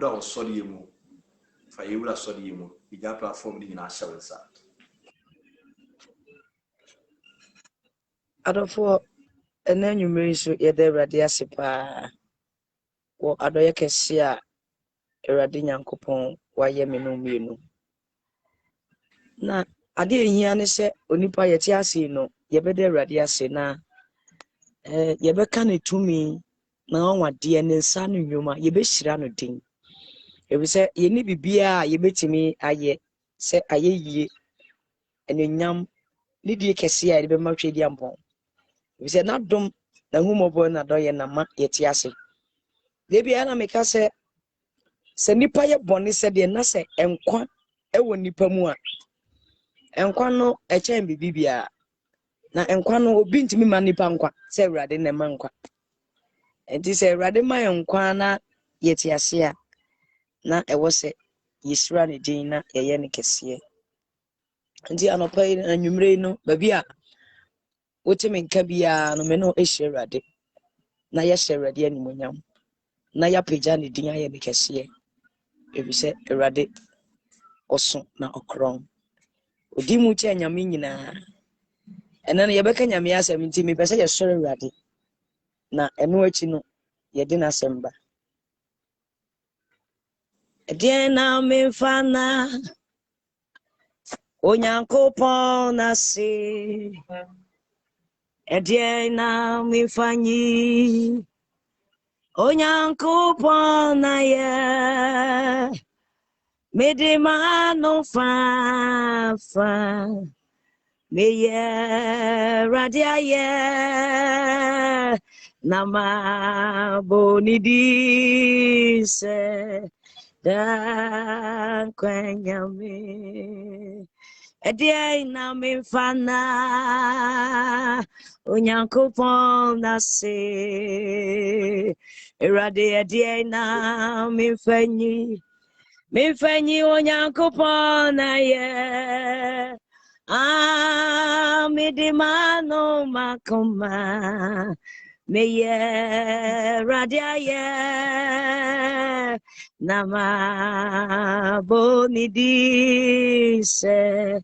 ewura osori emu fa ewura sori emu ija platform ni na shawensa adofo ena nwumere so yede Awurade ase pa wo adoye kese a Awurade Nyankopɔn waye me no mienu na ade ehia ne se onipa yete ase no yebede Awurade ase na yebeka ne tumi na onwade ne nsa no nnwuma yebehira no din ebise yeni bibia yebetimi aye se ayeyie enyam ne die kese a yebe ma twedi ampon ebise na dom na humobo na doye na ma yete ase debia na meka se nipa ye bone se de na se enkwa ewo nipa mu a enkwa no echen bibia na enkwa no obi ntimi ma nipa nkwa se Awurade na ma nkwa enti se Awurade ma enkwa na yete ase a na ewo se yisra ne din na yeye ne kese enti anopa anwumre no babia wotime nka bia no me no ehye Awurade na ye hye Awurade animonyam na ya pagya ne din aye ne kese ebise Awurade oso na okron odi mu che nyame nyina ena na yebeka nyame asem nti me pese ye sore Awurade na eno achi no ye di na semba ediena me fana Onyankopon na se ediena me fanyi Onyankopon na ye medimano fa meye radia ye nama bonidi se dan kwanyame ediena me fana Onyankopon na se erade ediena me fanyi Onyankopon na ye midimano makoma meye radia ye nama bonidi se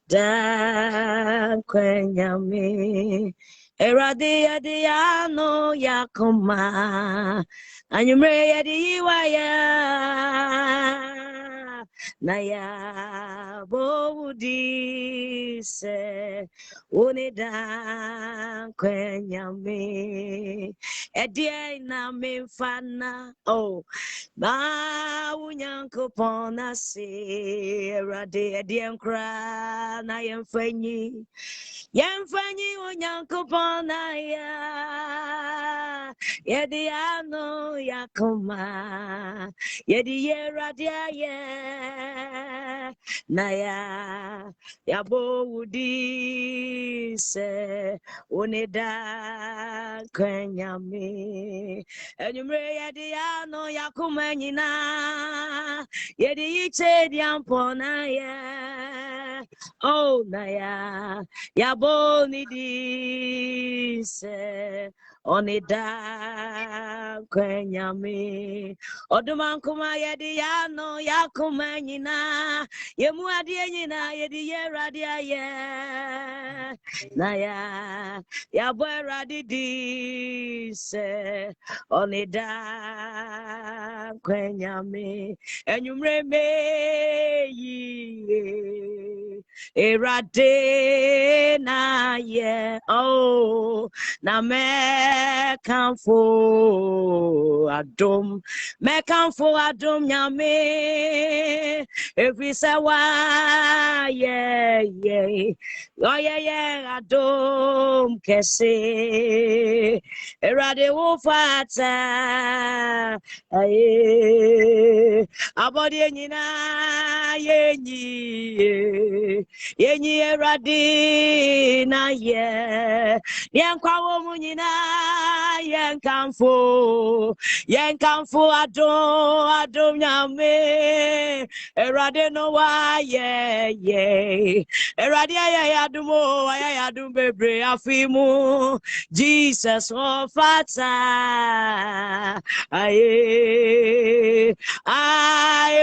dan kwanyame erade yadiano yakoma anyumre yadi waya na ya bodi se unida kwenyame edie na memfana na Onyankopon na se erade edie nkra na yemfanyi Onyankopon na ya yedi ano yakoma yedi erade na ya bodi se unida kwenyame enyumre yedi ano yakoma nyina yedi iche diampona na ya boni di se onida kwenyame odumankuma yedi ano yakoma nyina yemu adie nyina yedi yeradia na ya bweradi di se onida kwenyame enyumre meyi erade na ye na mekanfo adom nyame every sawa ye adom kese erade wo fata aye abodi nyina yenyi eradi na ye yenkwa wo mu nyina yenkamfo adom nyame erade no wa ye erade ya adum bebre afimu Jesus ofata aye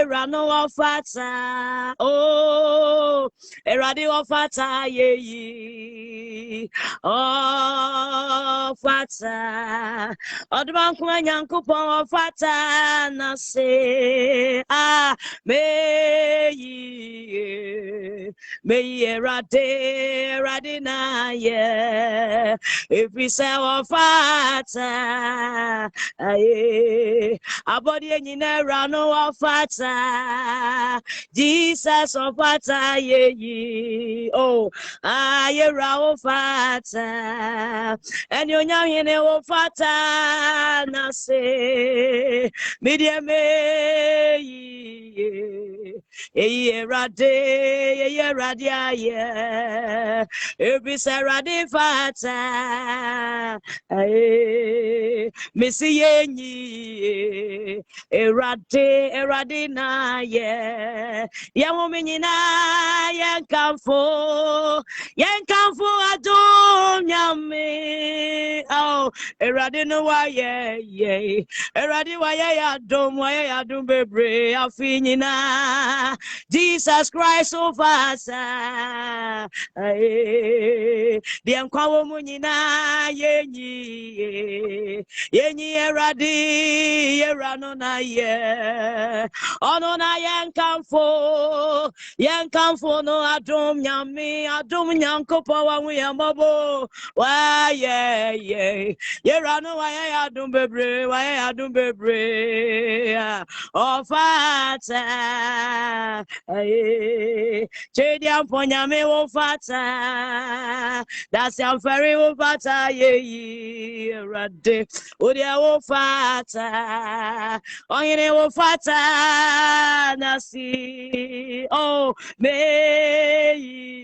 rano ofata oh erade ofata ye ofata odman kwa nyankopon ofata na se meyi erade na ye if we say ofata aye abodi nyina rano ofata Jesus ofata ye oh aye ra ofata eni onya hene ofata na se media meyi erade aye every sarade fata aye missy yenyi erade na ye yamuminyina yenkamfo adom nyame oh erade no wa ye erade wa ye adom bebre afinyina Jesus Christ ofasa aye dem kwawo munyina yenyi erano na ye ono na yenkamfo no adom nyame adom nyankopo wa nguyamabo wa ye yerano wa ye adom bebre ofata aye chedi amponyame ofata that's your very ofata ye rade odia ofata onyene ofata nasi oh meyi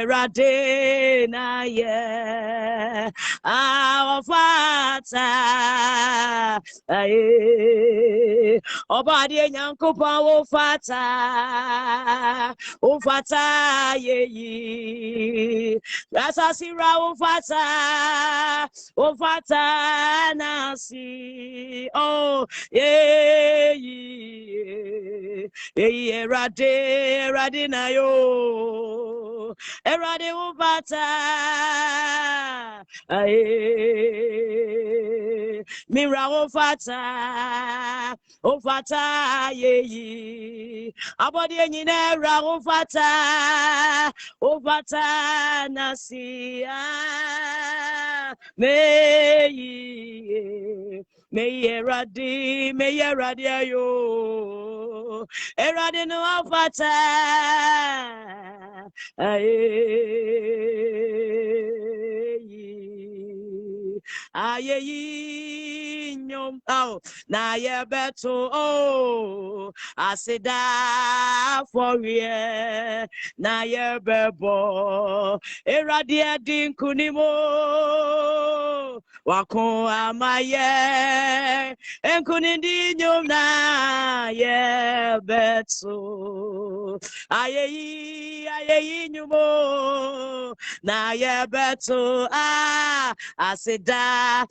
rade na ye ofata aye obadi nyankopa ofata ye asasira ofata nasi oh erade na yo erade ofata aye mira ofata ye abodi enyina ra ofata nasi meyi erade ayo erade no ofata aye nyom oh na ye beto oh asida for ye na ye bebo erade din kunimo wako amaye enkunindi nyom na ye beto aye nyumo na ye beto asida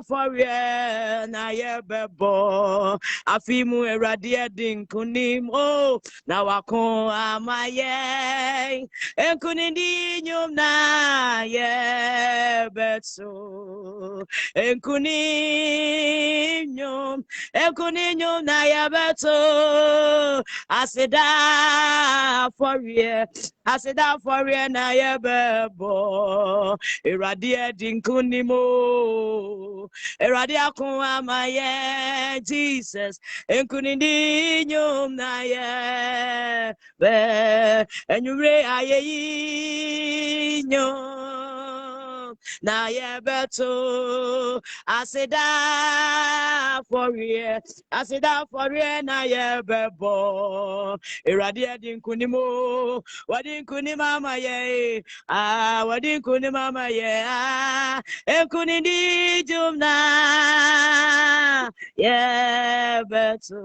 for ye na ye bebo afimu erade din kunim oh na wako amaye enkunindi nyom na ye beto enkuninyo na ye beto asida for ye na ye bebo erade din kunimo erade akon amaye Jesus enkunindi nyom na ye be enyure aye nyom na yebeto asida for ye na yebebo erade adinkunimo wadinkunima ye wadinkunima ye enkunidi jumna yebeto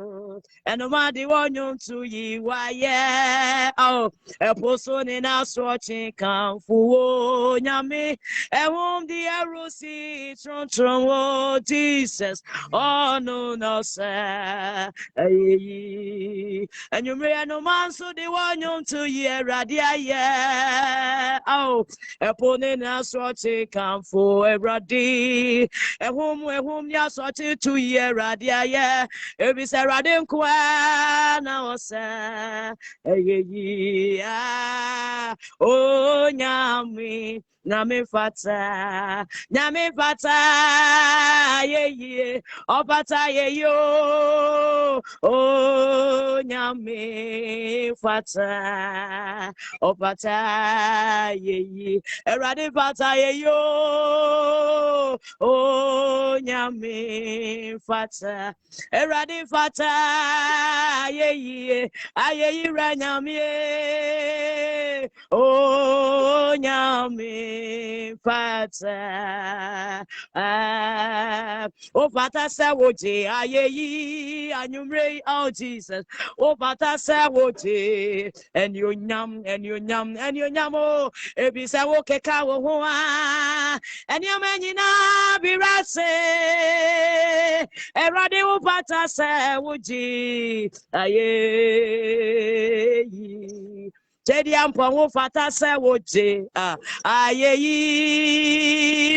enomadi wonyum to yi wa ye oh eposoni na sochi kanfuo nyame ehum di erusi tron oh Jesus oh no sir ayi enyumre no manso di wonyum to ye radia ye oh eponi na sochi kanfuo eradi ehum ya sochi to ye radia ye ebisa radin kwa na osa ayi oh nyame fata ye opata ye yo oh nyame fata opata ye erade fata ye yo oh nyame fata erade fata ye aye ranyame oh nyame fata oh fata sawoje aye anyumre oh Jesus oh fata sawoje and you nyam oh ebisa wo keka wo ho and you menyina birase erade wo fata sawoje aye Tedi ampo wo fata se woje aye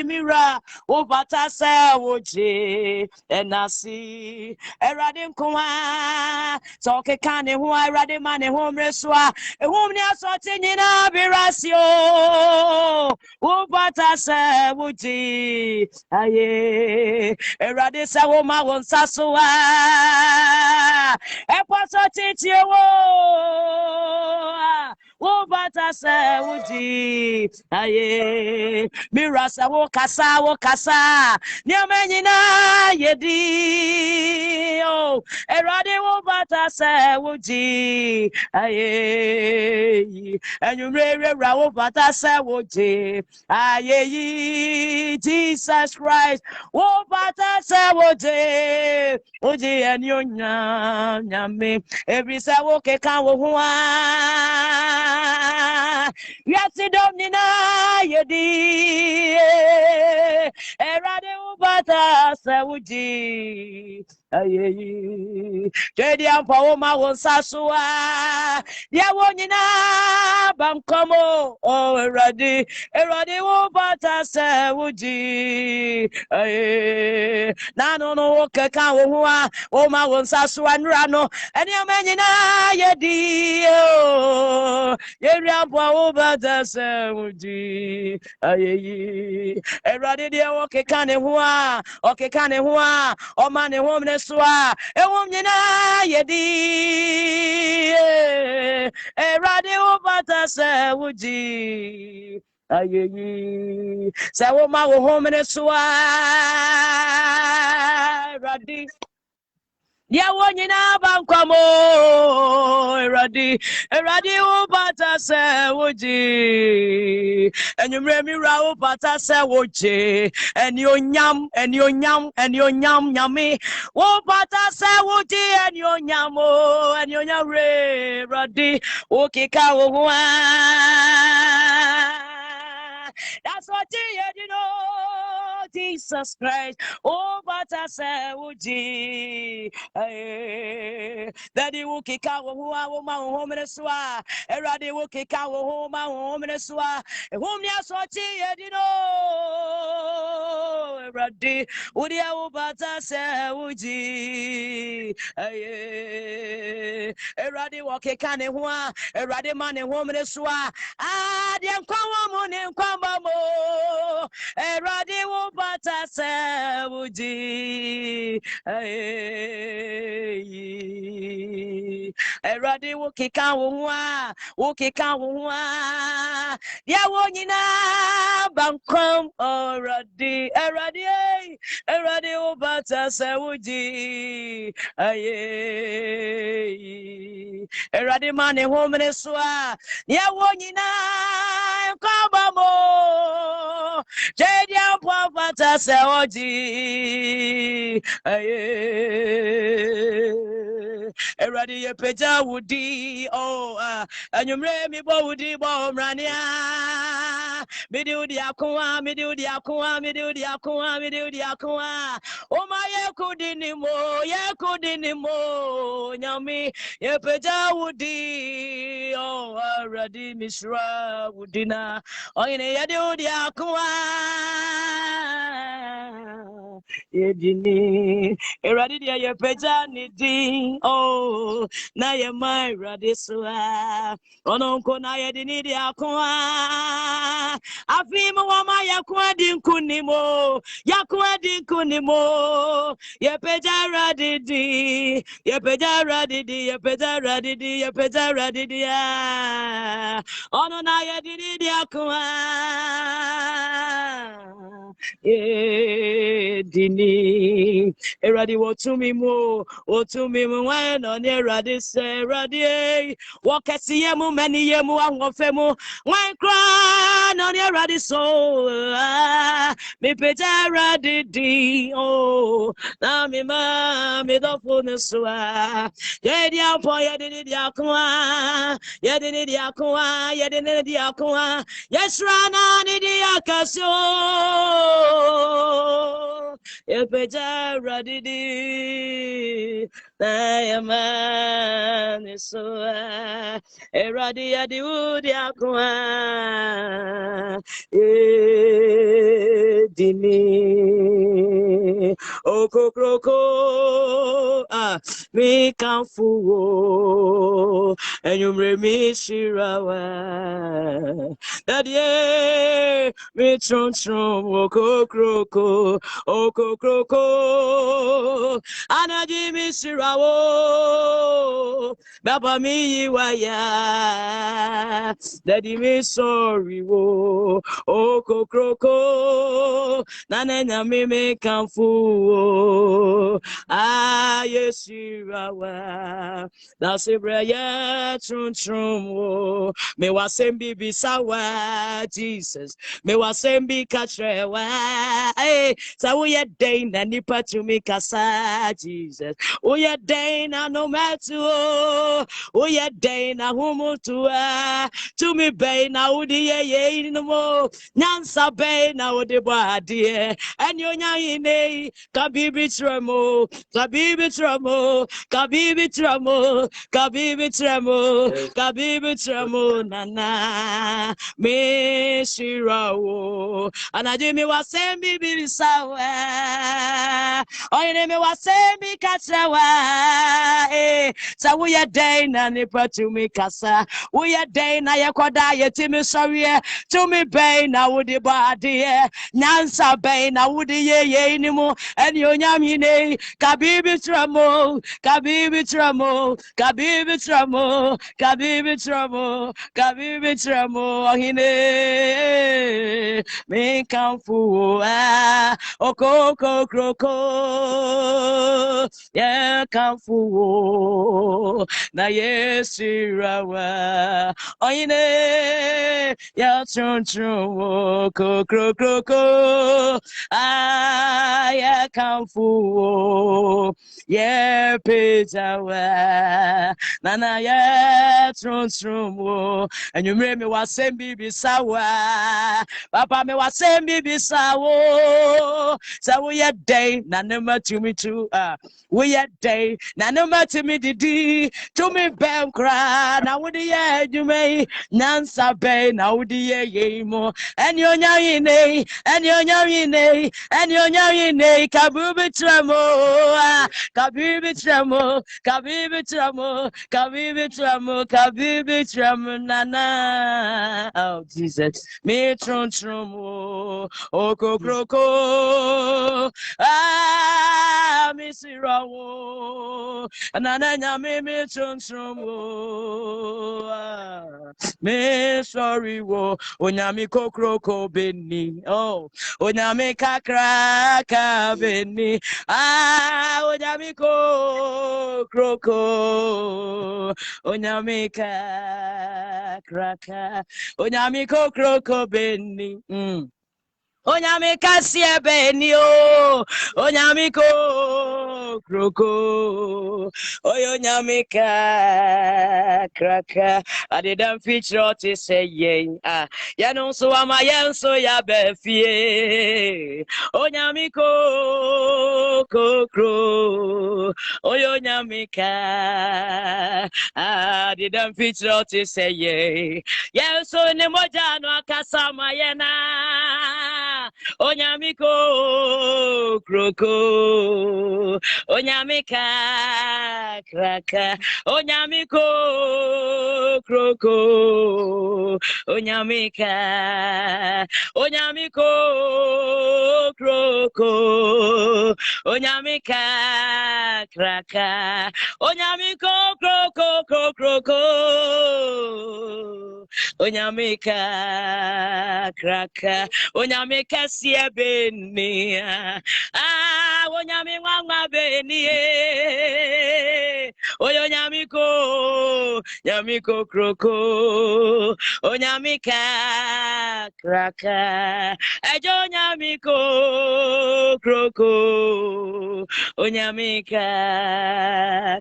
mira wo fata se woje enasi erade nkoa so keka ne ho erade ma ne ho mresua ehum ne asoti nyina birasio wo fata se woje aye erade se wo ma won saso ekwaso titi wo wo bata se wuji aye mirasa wo kasa ni amenyina yedi oh erade wo bata se wuji aye enyumre ra wo bata se wuji aye Jesus Christ wo bata se wuji enyonya nyame every se wo keka wo ho Yasi domnina yedi erade ubata sewuji aye jadi ampa wo ma won sasua dia wonyina bankomo o erade ubata sewuji aye nano no keka wo ho o ma won sasua nra no ene amanyina yedi o Yeriampo ubata sewuji aye erade dia wo keka ne ho a o keka ne ho a o ma ne ho mnesua ewum nyina yedi erade ubata sewuji aye sewo ma wo ho mnesua erade dia wonyina bankwamo erade ubata sewuji enyumre mira ubata sewuji eni onyam nyame ubata sewuji eni onyam re erade okika wo ho that's what you know Jesus Christ ubata sewuji Daddy will kick out who I will my home in a swa. Eradi will kick out home my home in a swa. Whom ya sorti, you know. Eradi would ya bata se uji. Eradi will kick out one. Eradi man and home in a swa. Ah, the uncommon and kwambamo. Eradi wo bata se wuji. Eradi wo kika wo ya wo nyina bankom already. Eradi wo bata se wuji. Eradi mane homene swa ya wo nyina kabamo jedia po bata se wuji. Eradi ye peja wudi anyumre mi bo wudi bo mrania mi di akwa o ma ye kudini mo nyami ye peja wudi eradi misra wudina oyine ye di akwa ye dini eradi ye peja nidi na ye my radiswa ononko na ye dini di akwa afimu wa ma yakwa dinkunimo ye peja radidi ono na ye dini di akwa ye dini eradi wotumi mo when on eradi se eradi wakasi yemu many yemu ahofemu when cry on eradi so me peja eradi di na me ma me do funuswa ye dia po ye di akwa yes rana ni di akaso ye peja eradi di na yamani so eradi adi udi akwa dini okokroko mi kanfuwo enyumre mi shirawa dadie mi tron okokroko anaji mi shirawo baba mi yiwaya daddy mi sorry wo okokroko nanenya mi kanfu ayeshirawa dasibra ya tron wo me wasembi bisawa Jesus me wasembi kachrewa sa wo ye day na nipa to me kasa Jesus o ye day na no matter o ye day na humutu to me bay na udi ye no mo nyansa bay na udi bade enyo nyine kabibi tramo nana me shirawo anajimi wasembi bisawa oyine me wasembi katrawa sa wo ye day na nipa to me kasa wo ye day na ye koda ye timi sorry to me bay na wudi bade nyansa bay na wudi ye ni mo eni onyamine kabibi tramo ohine me kanfu okokroko ye kanfu na yesirawa ohine ya tron okokroko ya kanfu ye pejawa nana ye tron enyumre me wasembi bisawa papa me wasembi bisawo sa wo ye day na nema to me too we ye day na nema to me didi to me benkra na wo ye adwumai nansa be na wo ye mo eni onyawine kabubi tramo kabubi Kabibi tramo, kabibi tramo, kabibi tramo, kabibi tramo, nana. Oh, Jesus. Me tron tromo, oko kroko. Ah, me sirawo. Nana nyame me tron tromo. Me sorry wo, onyami kokroko beni. Oh, onyami kakraka beni. Ah, onyami kokroko. Onyami kakraka. Onyami kokroko beni. Onyami kasie beni o. Onyami kokroko. Onyami kakraka. I didn't feature to say ye. Ya no so ama ya so ya befie. Onyami kokro. Onyami ka. I didn't feature to say ye. Ya so ne moja no akasama ye na. Onyami kroko. Onyami kraka. Onyami kroko. Onyami kroko. Onyami kraka. Onyami kroko. Onyami kraka. Onyami kasia beni. Ah, onyami mama beni. Nyamiko kroko. Onyamika kraka. Ejo nyamiko kroko. Onyamika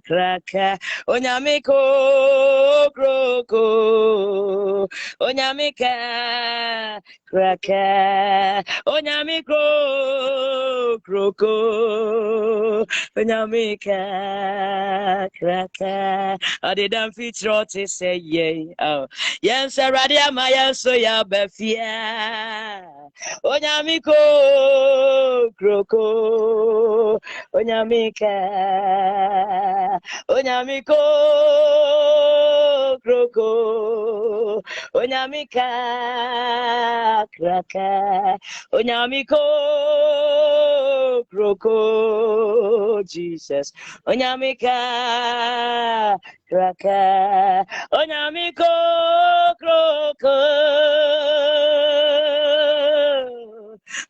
kraka. Onyamiko kroko. Onyamika kraka. Onyamiko kroko. Onyamika kraka. I didn't feature to say yay. Oh, yes, Radia Maya so ya befia. Onyamiko kroko. Onyamiko kroko. Onyamika kraka. Onyamiko kroko. Jesus. Onyamika kraka. Onyamiko kroko.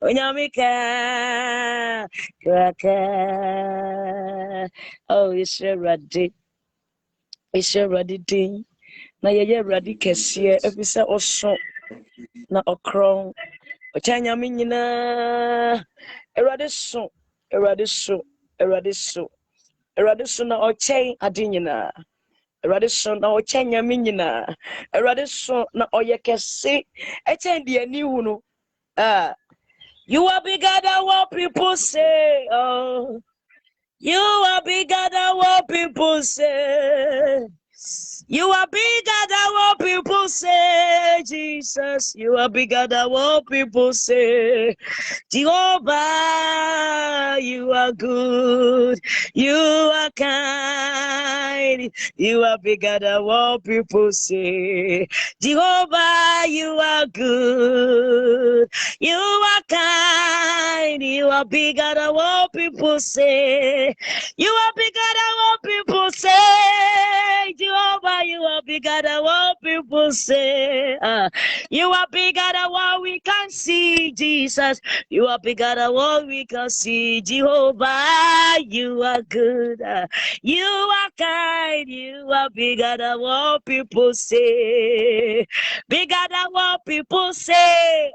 Onyamika kraka. Oh, it's ready. It's ready. Na yeye ready kesie efisa oso na okron. Ochanyame nyina. Erade so na ochen ade nyina. Erade so na ochen nyame nyina. Erade so na oyekese. Echen de ani hu no. You are bigger than what people say. Oh, you are bigger than what people say. You are bigger than what people say, Jesus. You are bigger than what people say. Jehovah, you are good. You are kind. You are bigger than what people say. Jehovah, you are good. You are kind. You are bigger than what people say. You are bigger than what people say. Jehovah, you are bigger than what people say. You are bigger than what we can see, Jesus. You are bigger than what we can see, Jehovah. You are good. You are kind. You are bigger than what people say. Bigger than what people say.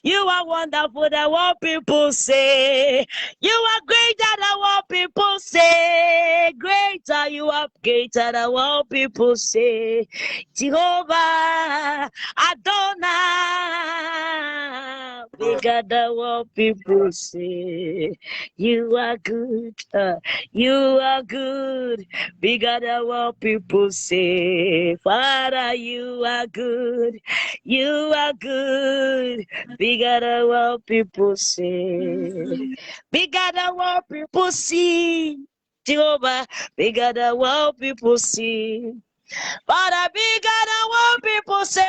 You are wonderful than what people say. You are greater than what people say. Greater, you are greater than what people say. Jehovah, Adonai, bigger than what people say. You are good. You are good. Bigger than what people say. Father, you are good. You are good. Bigger than what people say. Bigger than what people see. Jehovah, bigger than what people see. Father, bigger than what people say.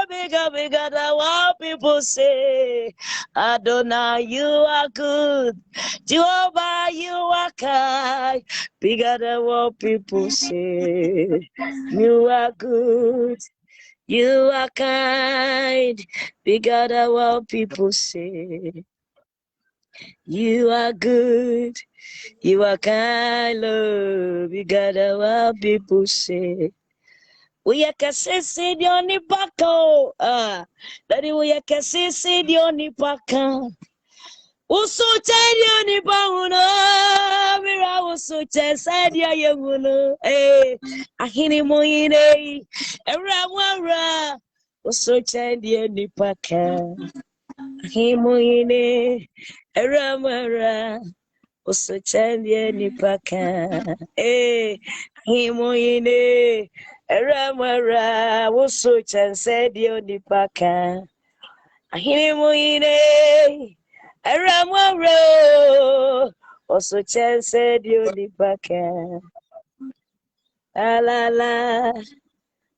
Bigger than what people say. Adonai, you are good. Jehovah, you are kind. Bigger than what people say. You are good. You are kind. Bigger than what people say. You are good. You are kind, Lord. Bigger than what people say. We are kasisi di oni pako. Daddy, we are kasisi di oni paka. Uso chedi oni pauno. Mira uso chedi ayemuno. Ahini moine. Era mwara. Uso chedi oni paka. Ahini moine. Era mwara. Uso chedi oni paka. Ahini moine. Eramara woso chanse dio nipaka ahini muine eramara woso chanse dio nipaka la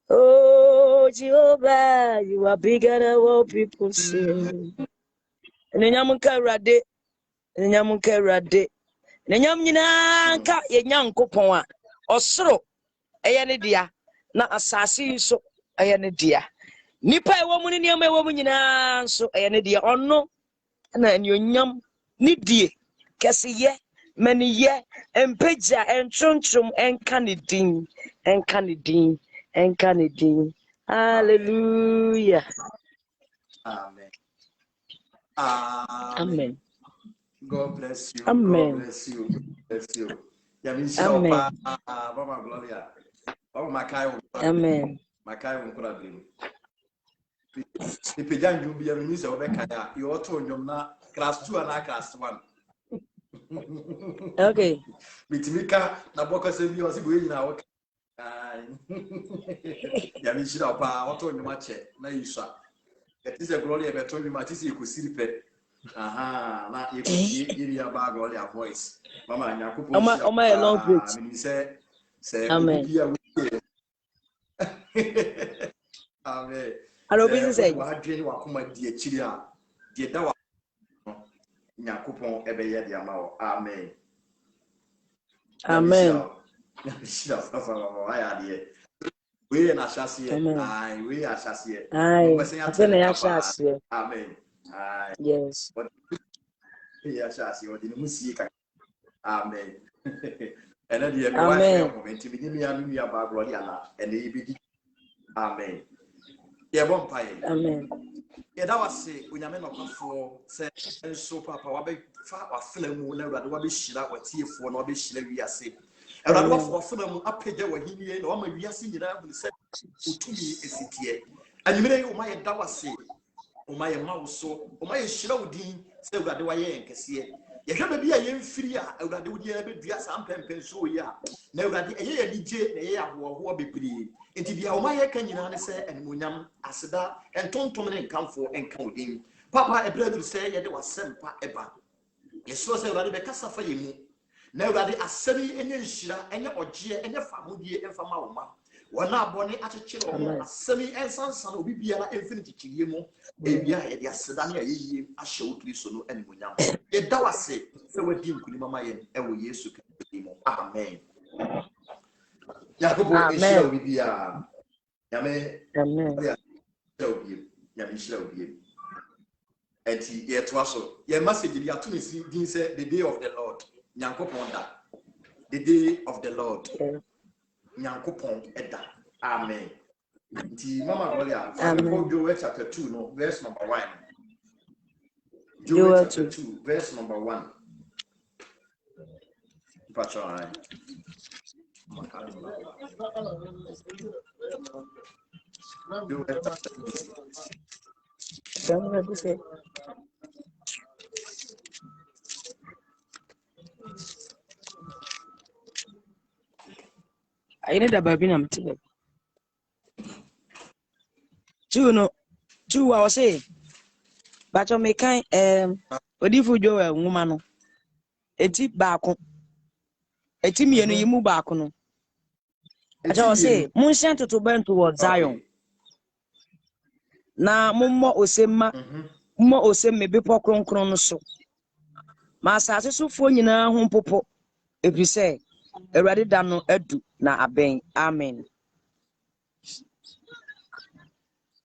oh Jehovah, you are bigger than what people say. Nenyamunka rade nenyam nyina ka yenyankopon a osoro eye ne dia na asase so eye ne dia nipa ewo mu ne niam ewo mu nyina so eye ne dia ono na anyonyam ne die kesiye maniye empeja entrontrom enka ne din hallelujah. Amen. Amen. God bless you. Amen. God bless you. Bless you. Amen. Mama Gloria. Oh, Makai. Amen. Makai won kura bim. Ipejan ju bia mi se obeka ya. You ought to na class 2 and class 1. Okay. Bitimika na boka se bi o se bo yina o. Yami shira pa auto nyoma che na yisha. It is a Gloria beto mi matisi ikusiri pe. Aha, na yiri aba Gloria voice. Mama nyakupo shi. Oma a long bridge. Me say Amen. Amen. Arobisi say wa adwene wa koma di akiri a de da wa nyakopon ebeye de ama wo. Amen. Amen. Shira fafa aya de we na shasiye. Ai we ashasiye. Ai atene ya shasiye. Amen. Ai yes. Ya shasiye odi ni musie ka. Amen. And then the Amen. moment to begin me and me about Gloria and the be. Amen. Yeah, one pie. Amen. Yeah, that was say when I'm not for say so papa wabe fa wa film na urade wabe shira wa tie for na wabe shira wi ase. Urade wa for film apagya wa hinie na wa ma wi ase nyina bu se otumi esitie. Anyimire o ma ye da wa se o ma ye ma wo so o ma ye shira odin se urade wa ye enkese. Yehwe be a yemfiri a awurade wodi ya bedua sampempen so yi a na awurade eye ya dije na eye ahoho bebre enti bia o ma ye ka nyina ne se animonyam aseda entontom ne nkamfo enka odin papa ebradu se ye de wasempa eba yeso se awurade be kasa fa yemu na awurade asemi enye nhira enye oje enye famodie emfama wo ma wana abone akekere o asemi ensansa na obi biara infinity chirie mu ebia ye de aseda na yeye ahye wo Kristo no animonyam ye da wase se wadi nkuni mama ye ewo Yesu Kristo. Amen. Yakobo ishira obi bia yame. Amen. Yame ishira obi enti ye to aso ye message bi ato nsi din say the day of the Lord nyankopon da the day of the Lord nyankopon eda. Amen. Nti mama Gloria for Joel chapter 2 no verse number 1. Joel chapter 2 verse number 1. Patron. Joel chapter 2. I need a baby nam tell. Two I was saying. But on me kind odifu Joel woman no. Eti baako eti mienu yi mu ba ko no aja o say munhye totobento wo Zion na mommo osemma mo osemme bepo kronkron no so ma asase sofo nyina ho popo ebise Awurade da no adu na aben amen.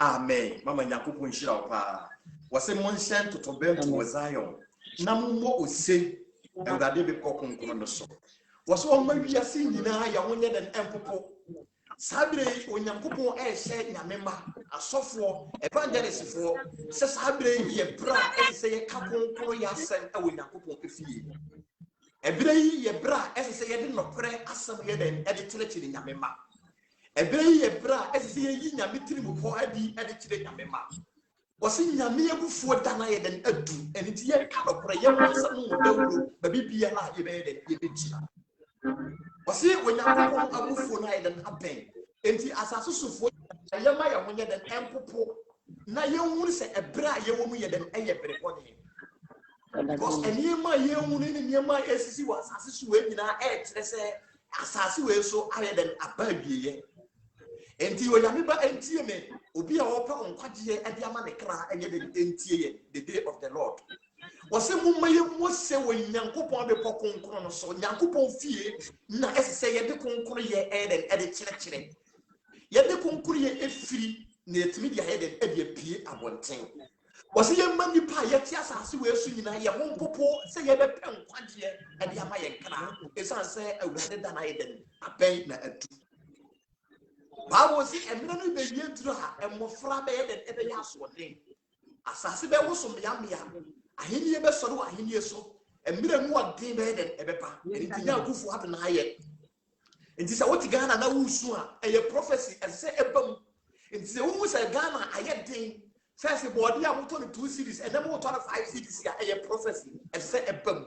Amen. Mama Nyankopon nhyira wo pa. Wase monhyɛ ntotobɛnto wɔ Zion. Na mmɔ ose Awurade bepɔ kronkron no so. Wase ɔma wiase nyinaa ya wonyɛ den empopo. Sabre Onyankopon ɛhyɛ nyamema asɔfoɔ evangelistfoɔ sɛ sabre yɛ bra ɛsɛ yɛ ka kronkron yɛ asɛm ɛwɔ Nyankopon efie. Ebere yi yɛ bra ɛsɛ yɛ de nɔpere asɛm yɛ den ɛde kyerɛkyerɛ nyamema. Ebere yi yɛ bra ɛsɛ yɛ yi nyame tirimu hɔ adi ɛde kyerɛ nyamema. Wasi nyame abufuo dana yɛ den adu ɛne ti yɛ ka nɔpere yɛ wɔn asɛm no dawuro babi bia na yɛ bɛyɛ den yɛ bɛgyina. Wasi Onyankopon abufuo na yɛ den abɛn enti asase sofo yɛ ma yɛ ho yɛ den ɛmpopo na yɛ nwuru sɛ ebere a yɛ wɔ mu yɛ den ɛyɛ bere bɔne. Because anyema ye wuni ni nyema esisi wa asase so we nyina e kire se asase we so aye den ababieye enti onyame ba entie me obi a wo pa onkwagye e de ama ne kra enye den entie ye the day of the Lord wose mumma ye mose wo Nyankopon be pokonkron no so Nyankopon fie na esese ye de konkron ye e den e de kire ye de konkron ye efiri na etimi de aye den e de pie abonten. Wasi ye mani pa ye ti asase we su nyina ye ho popo se ye be pe nkwagye e de ama ye kra esan se Awurade da na ye den aben na atu bawo si emina no be wie nturo ha emofra be ye den e be ya so den asase be wo so mea ahini ye be so do ahini ye so emira mu odin be ye den e be pa enti nya akufu ado na aye enti se woti Ghana na wusu a eye prophecy e se ebam enti se wo mu se Ghana aye den first body a moto 2 cities and then moto 5 cities ya a prophecy e say ebam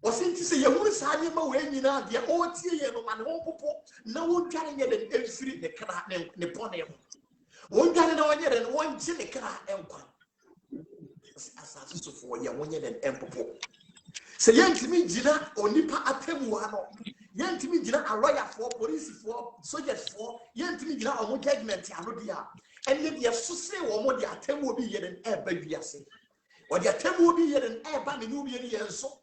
was it say ye huru sa nyema we nyina de o tie ye no man ho popo na won dware ye den efiri ne kra ne bone ho won dware na won ye den won gye ne kra enkwa asase so for ye won ye den empopo say ye ntimi gina onipa atemu ha no ye ntimi gina a lawyer for police for soldiers for ye ntimi gina omo judgment ano dia and yet you say one the attempt will be yet an air baby. What the attempt will be yet an air by the Nubian years. So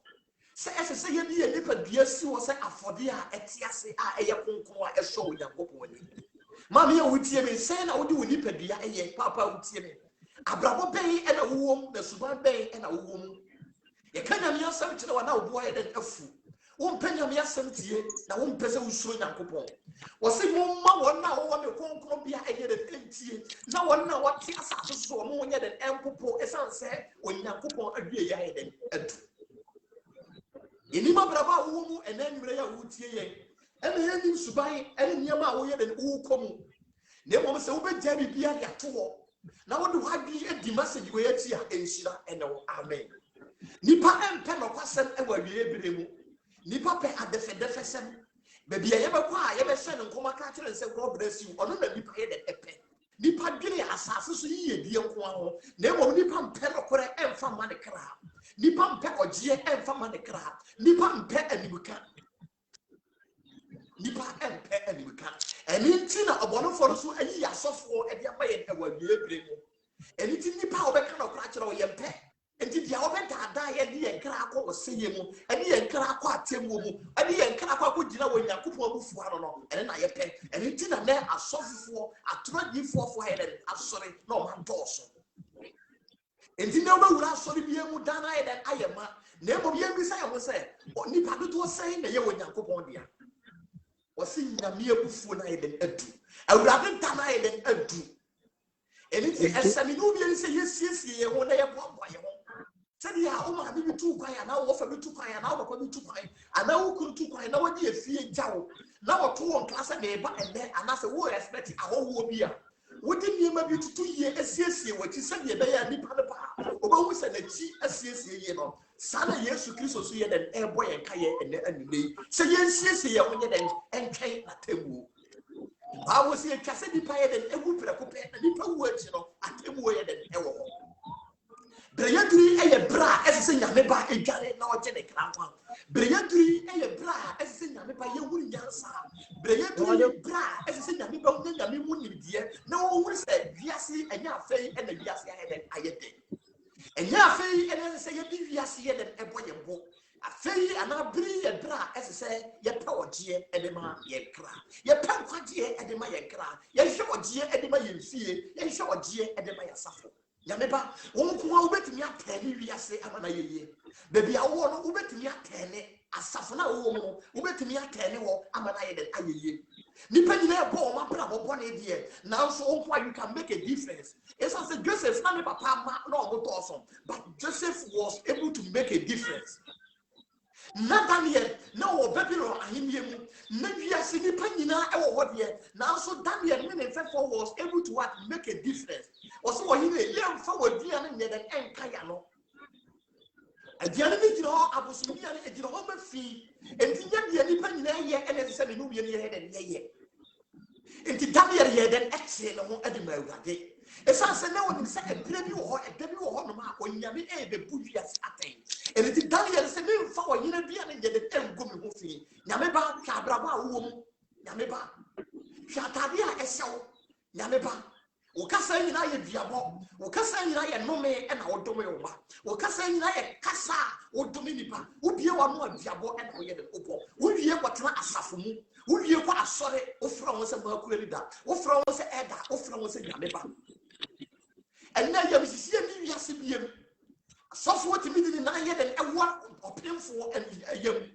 say, as I say, you be a little dear, see what's a for the etiase a conquer a show with a book. Mammy would see me saying, I would do nipper dear, a papa would see me. A bravo bay and a womb, the Suban bay and a womb. You can't have yourself to know now, boy, and a fool. One penny of your 70, now one person who's showing a coupon. Was it more one now on the conquer be a head of empty? Now one now what tears up so more than ample as I said when your coupon agree ahead and Inima Brava woman and then Maria would say, and the ending to buy any Yama way than who come. Never was over Jerry Bia at all. Now what do I be a message where here in Shira and Amen. Nipa and pen of person ever be able. Nipa pe at the Federation. Baby, I ever cry, ever send and come catch and say, God bless you, or not nipa head and pen. Nipa gilly assassins ye, dear Quano, never nipa pen or and from money crab. Nipa pe or Gia and from money crab. Nipa pe and you can. Nipa and pe and you can. And in Tina, a bonnet for us who a year soft for a young man and will be able. And it's in Nipa or kind of clutch or your pet. And did you ever die and the crack or see him, and the crack or Tim, and the crack would dinner when you put one for and I pay, and it didn't let a soft for a 24 head and I'm sorry, no man torso. And you know what sorry be able to die and I am a name of young Messiah was said, or Nipa was saying that you were young Copondia. Was seeing a mere before night and a do. I would rather die than a do. And it's a Saminubian say, yes, when they are one by your said, yeah, oh, my, be too quiet, now offer me too quiet, now I'll be too quiet, and now could too quiet, now I be a fee jowl. Now a 2 on class and neighbor, and then, and I said, oh, I expect a whole beer. What did you maybe 2 years, SCSC, what you said, you may have been part of always an SCSC, you know, Sana yes, to Christmas, you had an airboy and kayak and the say, yes, when you then and came at table. I was here, Cassidy Payet and a whoop and the words, you know, at him way and ever. Breyaduri eye bra ese nyame ba edware na oje ne krankwan. Breyaduri eye bra ese nyame ba ye wuri nyansa. Breyaduri bra ese nyame ba wuri nyame mu nimdie na wo wuri se wiase enya afei na wiase ayede. Enya afei ene se ye bi wiase ye dem ebo ye bo. Afei anabri ye bra ese se ye pa oje edema ye kra. Ye pa kwaje edema ye kra. Ye hwe oje edema ye mfie. Ye hwe oje edema ye safo. Yameba, wonkuwa ubetimi atene wiase amana yeye. Baby awo no ubetimi atene asafo na wo mo ubetimi atene wo amana yede ayeye. Nipa nyina ebo o mabra bobo na die. Now so wonkuwa you can make a difference. It's as Joseph na me papa ma na omoto but Joseph was able to make a difference. Na Daniel na wo Babylon ahimye mu na wiase nipa nyina e wo hode. Now so Daniel when Fefo was able to what make a difference. Also what he yem fa wadiane nyeden enka ya no adiane bi gina ho abosumi ane gina ho mafi enti nya de nipa nyina ye ene se me no wie ne ye den ye enti Daniel ye den eche no ho ade ma awurade esa se na woni se edre bi wo ho ede bi wo ho no ma onyame e be bu wiase aten enti Daniel se me fa wo yina bi ane nyeden engo me ho fi nyame ba hwa abraba wo mu nyame ba hwa atade a ehyew nyame ba Ukasa nyina ye biabo, ukasa nyina ye nome na wodome wo ba. Ukasa nyina ye kasa wodome nipa. Ubie wa no biabo na wo ye de obo. Uwie kwatena asafo mu. Uwie kwa asore, ofra won se makura leader. Ofra won se elder, ofra won se nyame ba. Enna ye bisisie ni wiase biem. Sofo wotimi di na ye de ewa opemfo ayem.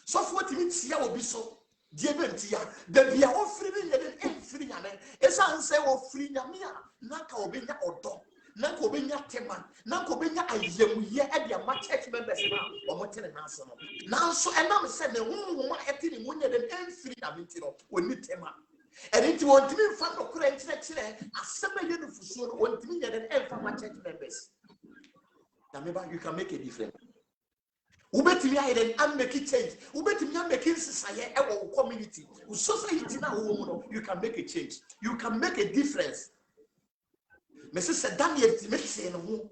Sofo wotimi tia obi so. Diebentia the bia ofiri nyede emfiri nyame esa nse ofiri nyame a naka obenya odo naka obenya tema naka obenya ayemuye e dia ma church members na omotene nanso no nanso enam se ne honhom a eti ni munyede emfiri nyame ti no oni tema enti wontimi mfa no kura nkyerɛkyerɛ asɛm a yenu fusuo no wontimi nyede emfa ma church members nyame you can make a difference. Ubetimi ayeden and make it change. Ubetimi make it saye ewo community. Society na wo mu no you can make a change. You can make a difference. Mrs. Daniel Timothy no ho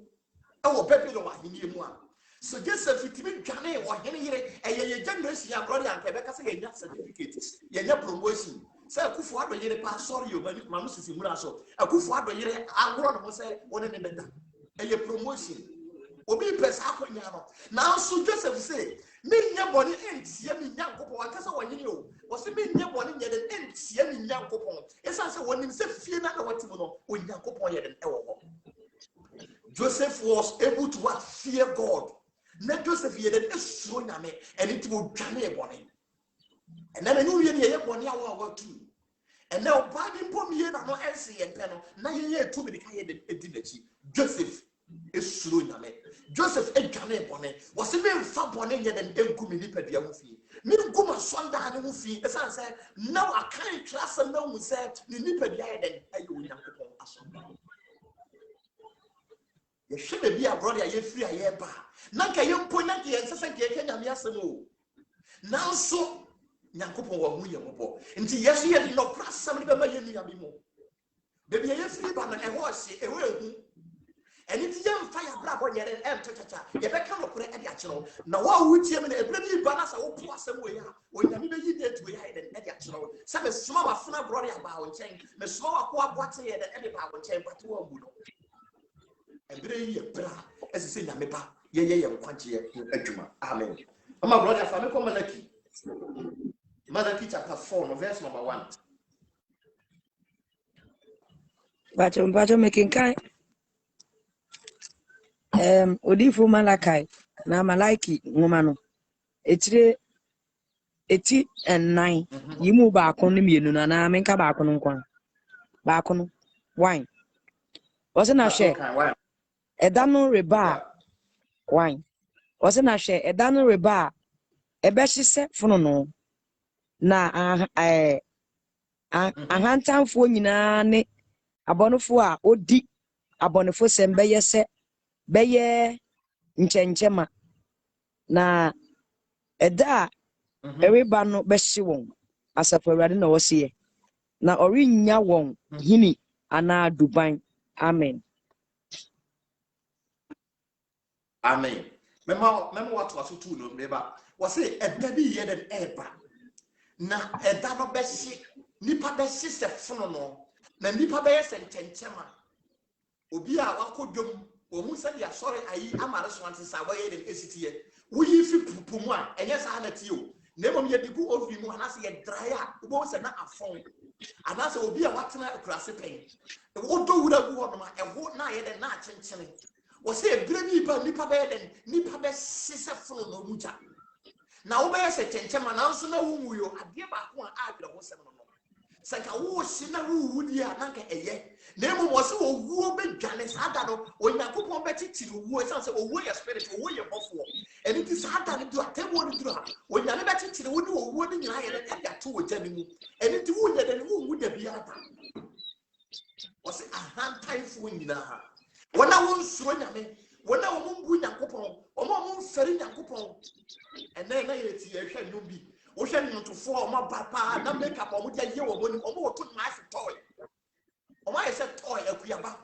ewo Babylon ahini mu a. So Joseph Timothy dwane wo hene yire eye generation ya brother and Quebec say ye certificate. Ye nya promotion. Say Akufo Addo yire pa sorry o manu sisi mu na so. Akufo Addo yire agro no say woni ne beta. Eye promotion. Obi pesa akonya no now so Joseph say me nya boni entie me nyankopon akasa wanyini o wo se me nya boni nya den entie me nyankopon esa se wonim se fie na watimu no o nyankopon ye den ewo ho. Joseph was able to what fear God. Na Joseph ye den esuro nyame eni ti wo dwane e boni and na me no ye ye boni awo tu and now body pom ye na no ense ye pe no na ye tu me de ka ye den edi nachi Joseph esuro nyame Joseph edwane bone wose me mfa bone nye den enku me nipadua ho fie me nku ma sonda ne ho fie esan se now I can't trust na hu se ni nipadua ye den ayo onyankopon asonda ye hwebe bia brother ye free aye ba na nka ye mpo na ye nsese nke ye nyame asem o nanso nyankopon wa hu ye mobo nti yeso ye no prasam ne be ma ye nyame mo de bia ye free ba na eho hye eho ehu and if you fire bravo yet and chacha, you better no put any actual. Now, what would you mean? A pretty banana or plus somewhere when you may be there to hide an actual. Some small funa brother about chain, the small quad what's here that any power chain, but to a wood. And bring your bra as a sin, Amiba, ye, quantity, Ejuma. Amen. My brother, if I come lucky. Mother chapter 4, verse number 1. But making kind. Odifu Malakai na Malaiki ngomano etire eti and 9 yimu ba kono mienu na menka ba kono nkwan ba kono wine wose na hwe eda no reba wine wose na hwe eda no reba ebe hyese fono no na ahantanfo nyina ne abonofo a odi abonofo sembe yese beye nchenchema na eda everyba no behye won asafa awurade na wose na orinya won hini ana duban amen Amen. Mema what was to no neighbor. Was it a baby yet an eba? Na a dano beshi, nipa beshi se funo, na nipa beshi and tenchema. Ubia wakudum, or Musa ya sorry, I am a restaurant in Savoy and ACTA. We if you puma, and yes, I let you. Never me the good of you, and I see a dryer, who was not a phone. And that's will be a watching a classic pain. The water would have won and what night and not chinchilling. Was there a great nipa bed and nipa bed sister full of mucha. Now, where's a tencham and also know who you have given one after 1 Saka wo sina wu di anaka eye na emo mo se owu be dwane sada no onyankopon be titiri wu e say owu ye spirit owu ye bofo eni ti sada ne do atebo ne do onyane be titiri wu ni owu ni nyina ye na ya to oja ni mu eni ti wu ye de ne wu da bi ata o se ahan taifo nyina ha wona won suro nyame wona wo mbu nyankopon o mo mferi nyankopon ene na ye ti ye hwa no bi wo hwe no to fo o ma papa na make up o mo dia ye wo boni o mo to na afi toy o ma ye se toy akuyaba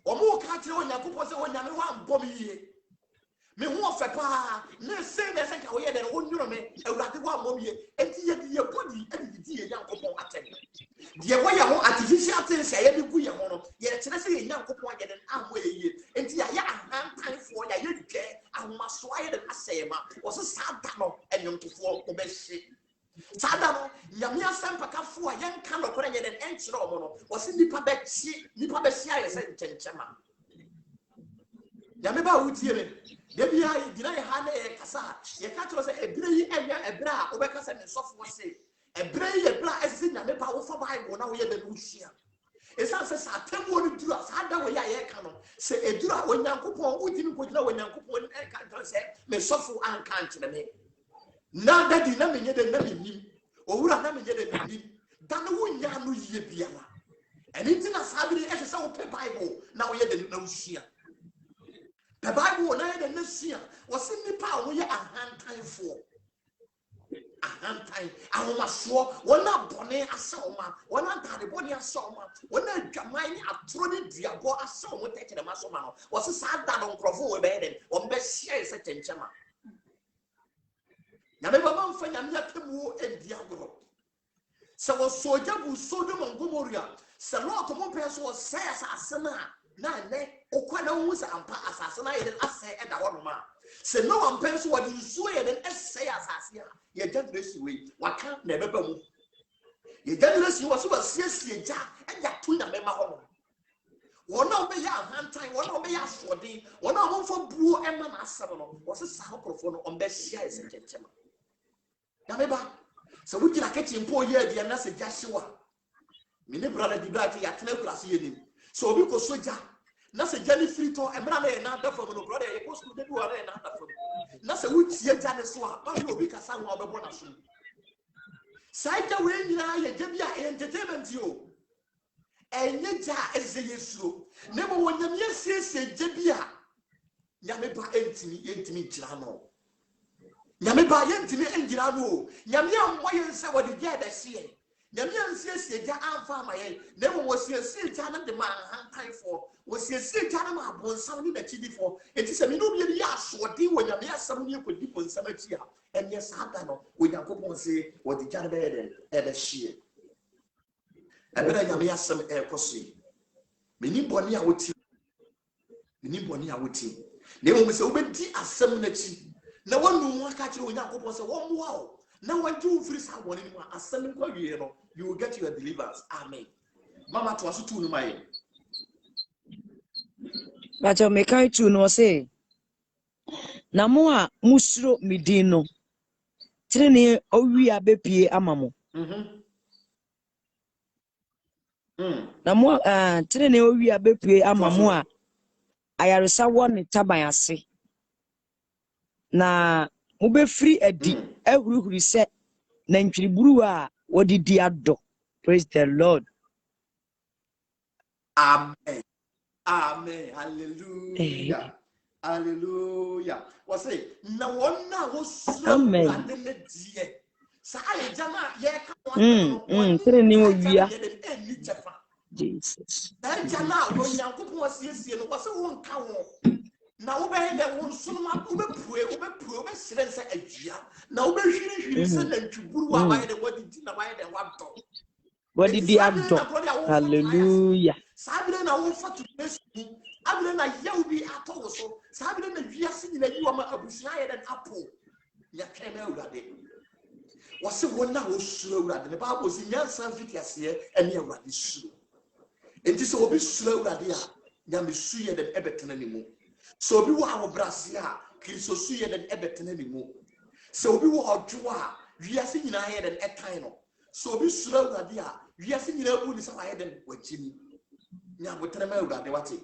o mo ka kire onyankopon se onyame wa mbom yie me hu ofe pa na se na se ka wo ye de wo nyuro me awurade wa mbom yie enti ye di ye bodi edi di ye nyankopon atem die wo ya ho artificial things ya ye bi gu ye ho no ye kire se ye nyankopon ye den amo ye enti ya ya ahantan fo ya ye dike ahomaso aye den asema wo se sada no enyomtofo obehye sada no nyame asempa kafo a ye nka no kora ye den enkyere omo no wo se nipa behye aye se nkenchema nyame ba wutie me debi ayi gina ye ha na ye kasa ye ka tro se ebire yi enwa ebire a obekasa ne sofo se ebire yi ebire a esi nyame ba wo fa bible na wo ye den wuhia esa se sa temo ni dura sa da wo ya ye ka no se edura onyankopon udi ni kogina onyankopon e ka tro se me sofo anka nkyere me na dadi na menye de na menim owura na menye de menim da no wunya no yie biara eni ti na sa bire e se wo pe bible na wo ye de na wuhia. The Bible na ye na sia was nipa wo ye ahantan fo ahantan ahomaso wona bone asawma wona tade bone asawma wona dwaman ni atoro ni duabo asawmo tekere masoma no was sa da no nkrofo we be den o be sia se tenchema na me baba mfa nyame atemu ediagoro se wo soja bu Sodom and Gomorrah se lot mo pe so se asasena na ne okwana hu sa ampa asase na ye ase eda wono ma se no one person what you so ye den ese asase ya ye generation we waka na beba mu ye generation wo so wasiesie ja eja tu na mema ho wona obe ya hantan wona obe ya sodin wona mo fo buo ema na asem no wo se sa hokrofo no ombe hia ese tenchema na meba se wo gina ketin po ye dia na se jashiwa mini brother di brati ya tena klase ye nim so obi ko soja na se jani free to emra na na da fam no brother ye ko school de do ara na da fam na se wutie jani so a ba obi kasa ho obebo na so sai ja we nyina ye je bia entertainment yo enye ja eze yesuo ne mo wonyam ye siesie je bia nyame ba entimi nkyira no nyame ba ye entimi engira no nyame ammo ye nse wodi je da sie nyame ansiesie ja amfa amaye ne mo wosiesie ja na de ma hantan fo wosiesie ja na ma bonsam ni da chidi fo enti se me no bi ya asode wo nyame asam ni ekodi bonsam achi a enye sada no onyankopon se wodi ja be eden ebe hie ebere nyame asam ekosi meni boni a woti ne mo se obedi asam na chi na wonu aka kire onyankopon se wo moa o na wanju free sa woni ni asam kwa wie no you will get your deliverance. Amen. Mama to asu tu no mai. Bacho me kai tu no say. Na mo a musuro midin no. Trene owi abepie amamo. Na mo trene owi abepie amamo a ayaresa woni taban ase. Na mo be free adi ehurihuri se na ntwiriburu a wodidi ado. Praise the Lord. Amen. Amen. Hallelujah. Hallelujah. What say? Na wonna wo suro ade ne die. Sa aye jama ye ka won. Trene owi a. Jesus. That jama wo nyankopon asiesie no wo se won ka wo. na obey the one sunma ube silence ajia na ube hwiri se na ntwuburu wa why the what did na why the what do what did you do? Hallelujah. Sabre na wo fa to place abre na yaw bi ato so sabre na wiase ni na yi wa ma abusia ye den apple ya kema urade wose wona wo suro urade ne ba bo si nyansa fitiase ene urade suro enti so obi suro urade a nyame suye den ebetena ni mu so obi wo awobrase a kristo suye den ebetena ni mu so obi wo odwo a wiase nyina ye den ekan no so obi suro urade a wiase nyina bu ni sa ye den wachimi nyame tena urade wate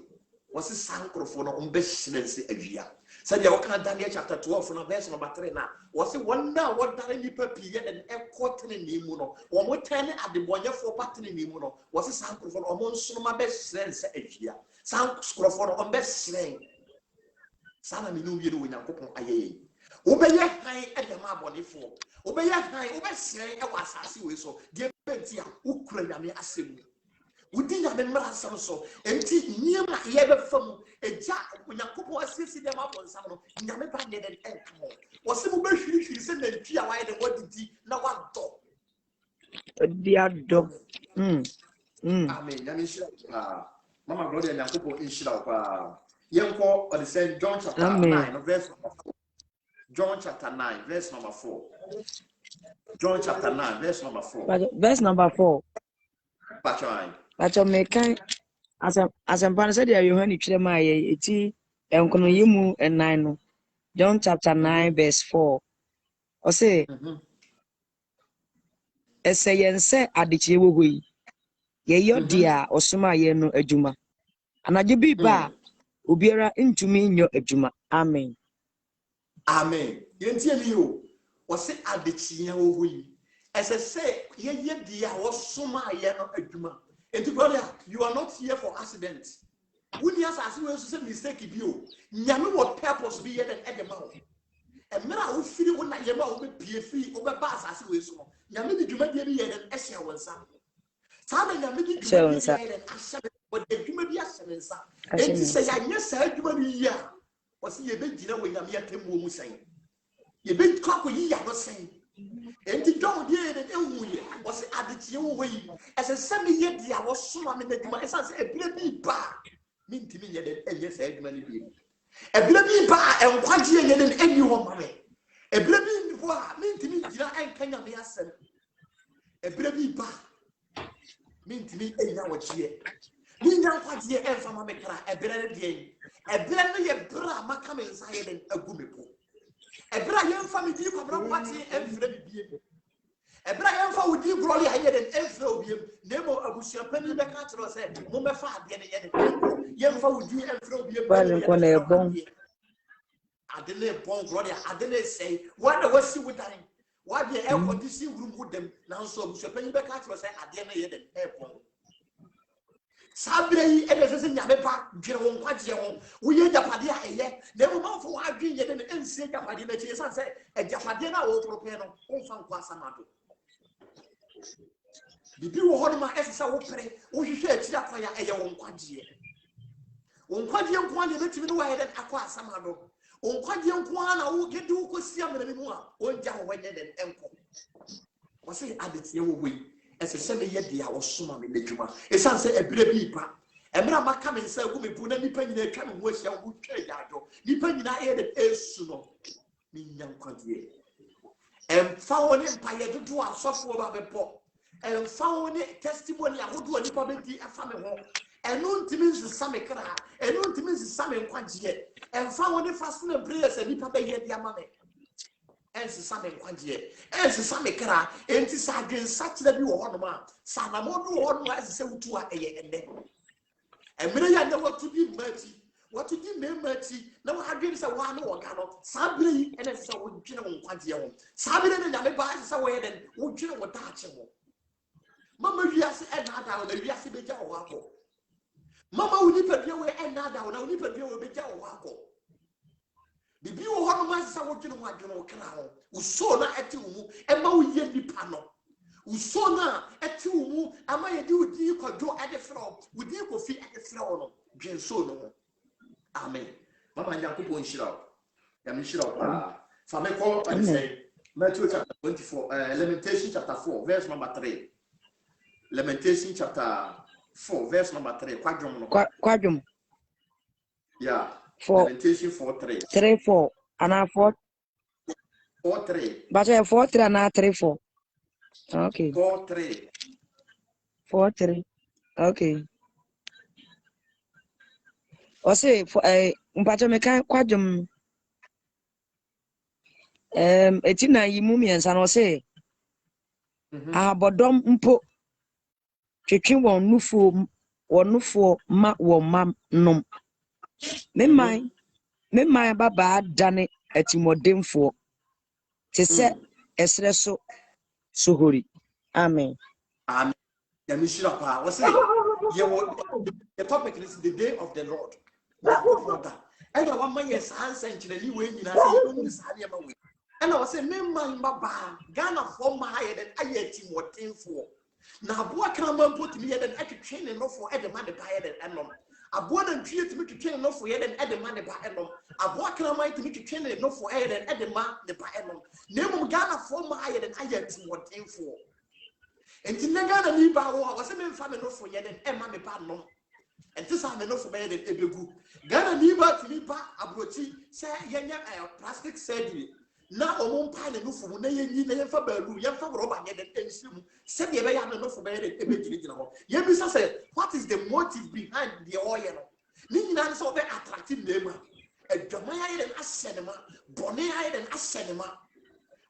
wose sankrofo no ombe hyenense awia sadia waka Daniel chapter 12 na verse number 3 na wose wonder what dare ni papi ye den ekotene ni mu no wo mo tane adebonyefo patene ni mu no wose sankrofo no omo nsonoma be hyenense awia sankrofo no ombe hyen sana mi no wie no Nyankopon ayeye wo be ye han e de ma abonefo wo be ye han wo be hyen e wa asase we so de penti a ukura nyame asemu wudi nyame mmara nsam so enti niema ye be fam eja Nyankopon asisi dem abonsam no nyame ba ne den enko wose mo be hwiri se na ntua wa ye de wodidi na wadɔ Dia do. amen nyame shira mama gloria Nyankopon inshira kwa yenko on the same John chapter 9 verse number 4 John chapter 9 verse number 4 John chapter 9 verse number 4 verse number 4 Pacho mekan asempane said ya Yohani twere ma ye eti enkono yemu enan no John chapter 9 verse 4 o say eseyense adekye wo hoyi ye yodia osoma ye no adwuma anaje bi ba obiara ntumi nyo adwuma amen yentie ni yo o say adekye wo hoyi ese ye dia osoma ye no adwuma. And brother, you are not here for accident. When you ask me to say mistake bio, nyame what purpose be here than at the mouth. And when I will feel when I am out with PFE over bars as we saw, nyame the Juma be here than Essia was up. Some nyame the Juma be here than Asha, but the Juma be Asha. And to say, I yes, I do a year. Was he a big dinner when I'm here to saying? You been cock with ye, I was saying. And the dog did it was added to your way as a 7 year I was swimming in the as a baby bar. Mean to me, and yes, I many people. A baby bar and 1 year and any woman. A baby bar mean to me, and can you be a baby bar mean to me, and now what's here. Mean now what's here and from a better game. A better bra, my coming inside and a gumipo. Ebrahim family ko bra kwati enfre bibie Ebrahim fa wodi glory aye den enfre obiem nemo abusua pani be ka tro se mo me fa ade ne ye fa wodi enfre obiem bale ko na ebon adele bon glory adele say what the wasi wudare what the air condition room wudem na so abusua pani be ka tro se ade ne ye den ebon Sabre yi edese nyame pa dwere won kwaje ho wo ye japade a eye na mo manfo wa adwen ye de ensie japade na chi san se japade na wo toro pe no won fa nkwa samado bibi wo ho no ma esesa wo pere wo hwehwe akira kwa ya eye won kwaje nko ande betimi no wa ye de akwa asamado won kwaje nko na wo gedi wo kosia mena mu a won ja wo nye de enko wo se adetie wo we ese se me ye dia wo soma me nedwuma esan se ebire bi pa emra maka me nsa gu me bu na nipa nyina atwa me ho ahia wo twa yaado nipa nyina e de esu no mi nyankwade emfa woni mpa ye dodo asofo ba bepo emfa woni testimony ahodo nipa bedi afa me ho enu ntimi nsesa me kra enu ntimi nsesa me nkwaje emfa woni fasting and prayers nipa be ye dia ma me ensi same kwaje ensi same kra enti sa adwen sakira bi wo hono ma sa na mo do hono ma se wutu a eye ende emire ya na watu bi mati na wa adwen sa wa na wo ga no sabire yi ene se wo dwene wo kwaje ho sabire ne nyame ba se wo ye den wo dwene wo daache ho mama wiase e na ada wo na wiase be ja wo akọ mama wo ni padua we e na ada wo na wo ni padua we be ja wo akọ bibi wo hono ma sa wo dwene wo adwene wo kra ho uso na eti wo ema wo ye nipa no uso na eti wo ama ye di odi kwadwo ade fro wodi kofi ade fro no dwen so no amen Mama Yakupo Shiro. Yamishiro. Fameko and say Matthew chapter 24, Lamentation chapter 4, verse number 3. Lamentation chapter 4, verse number 3. Quadrum. Yeah. 4. Lamentation 4, 3. 3, 4. And I 4. 4, 3. But I 4, 3 and I 3, 4. Okay. 4, 3. 4, 3. Okay. O say for mpacho me kan Quadrum. Etina yimu miensa no say. Abodom mpo. Twetwe won nufo ma wo mam nom. Me man baba dane atimodemfo te se esre so sohori. Amen. Amen. Yamishira pa. What's it? The topic is the day of the Lord. And I want my yes answer in the way in a and I was saying, me man baba Ghana for my head and I yet him what thing for. Now, what can a man put me and I could train enough for every man to buy it and I bought and treat me to train enough for it and add the money by annum. I bought can a man to me to train enough for it and add the man the by annum. Name Ghana for my head and I yet him what thing for. And in the Ghana, me by was a man family enough for yet and Emma the bad and this I'm enough for bed and Ebegu. Ghana Niba to me back abrochi say plastic surgery. Now a one pile enough for Nay for Belu, young for Robert and Sim, said the way I'm enough for bed and Ebegu. Yabisa said, what is the motive behind the oil? Nina saw the attractive name. A Jamaian and a cinema, Bonnet and a cinema.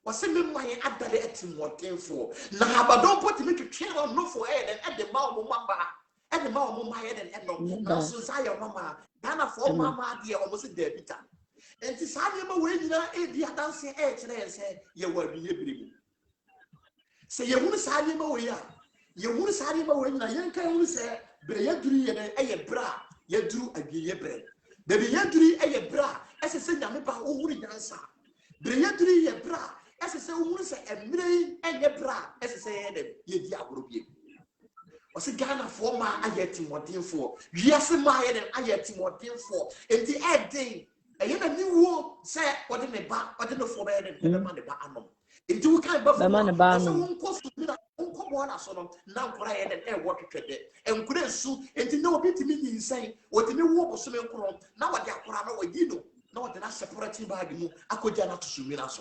Was a man my adult at him what came for. Now, but don't put me to channel no for head and at the mouth of Mamba. And the mouth of my head and no, Susan, Mama, Ghana for Mama, dear, almost a debit. And to sign him away, the dancing edge and say, you will be able. Say, you won't sign him away. You won't sign him away. Now, young can say, but you drew a bra, you drew a gay bread. The Yadri a bra, as I said, I'm about over the answer. The Yadri a bra, as I said, a million and a bra, as I said, ye diablo. Was a Ghana for my I get him what in for. Yes, my head and I get him what in for. And the head thing, and you know, say, what in the back, what in the forehead and the money back. Into we can't buff the money back. Someone cost me that one as on now, quiet and air water trade. And couldn't sue and to know a bit me insane what in the war was swimming from. Now what they are going to do. Now that I separating by the I could not to swim in us.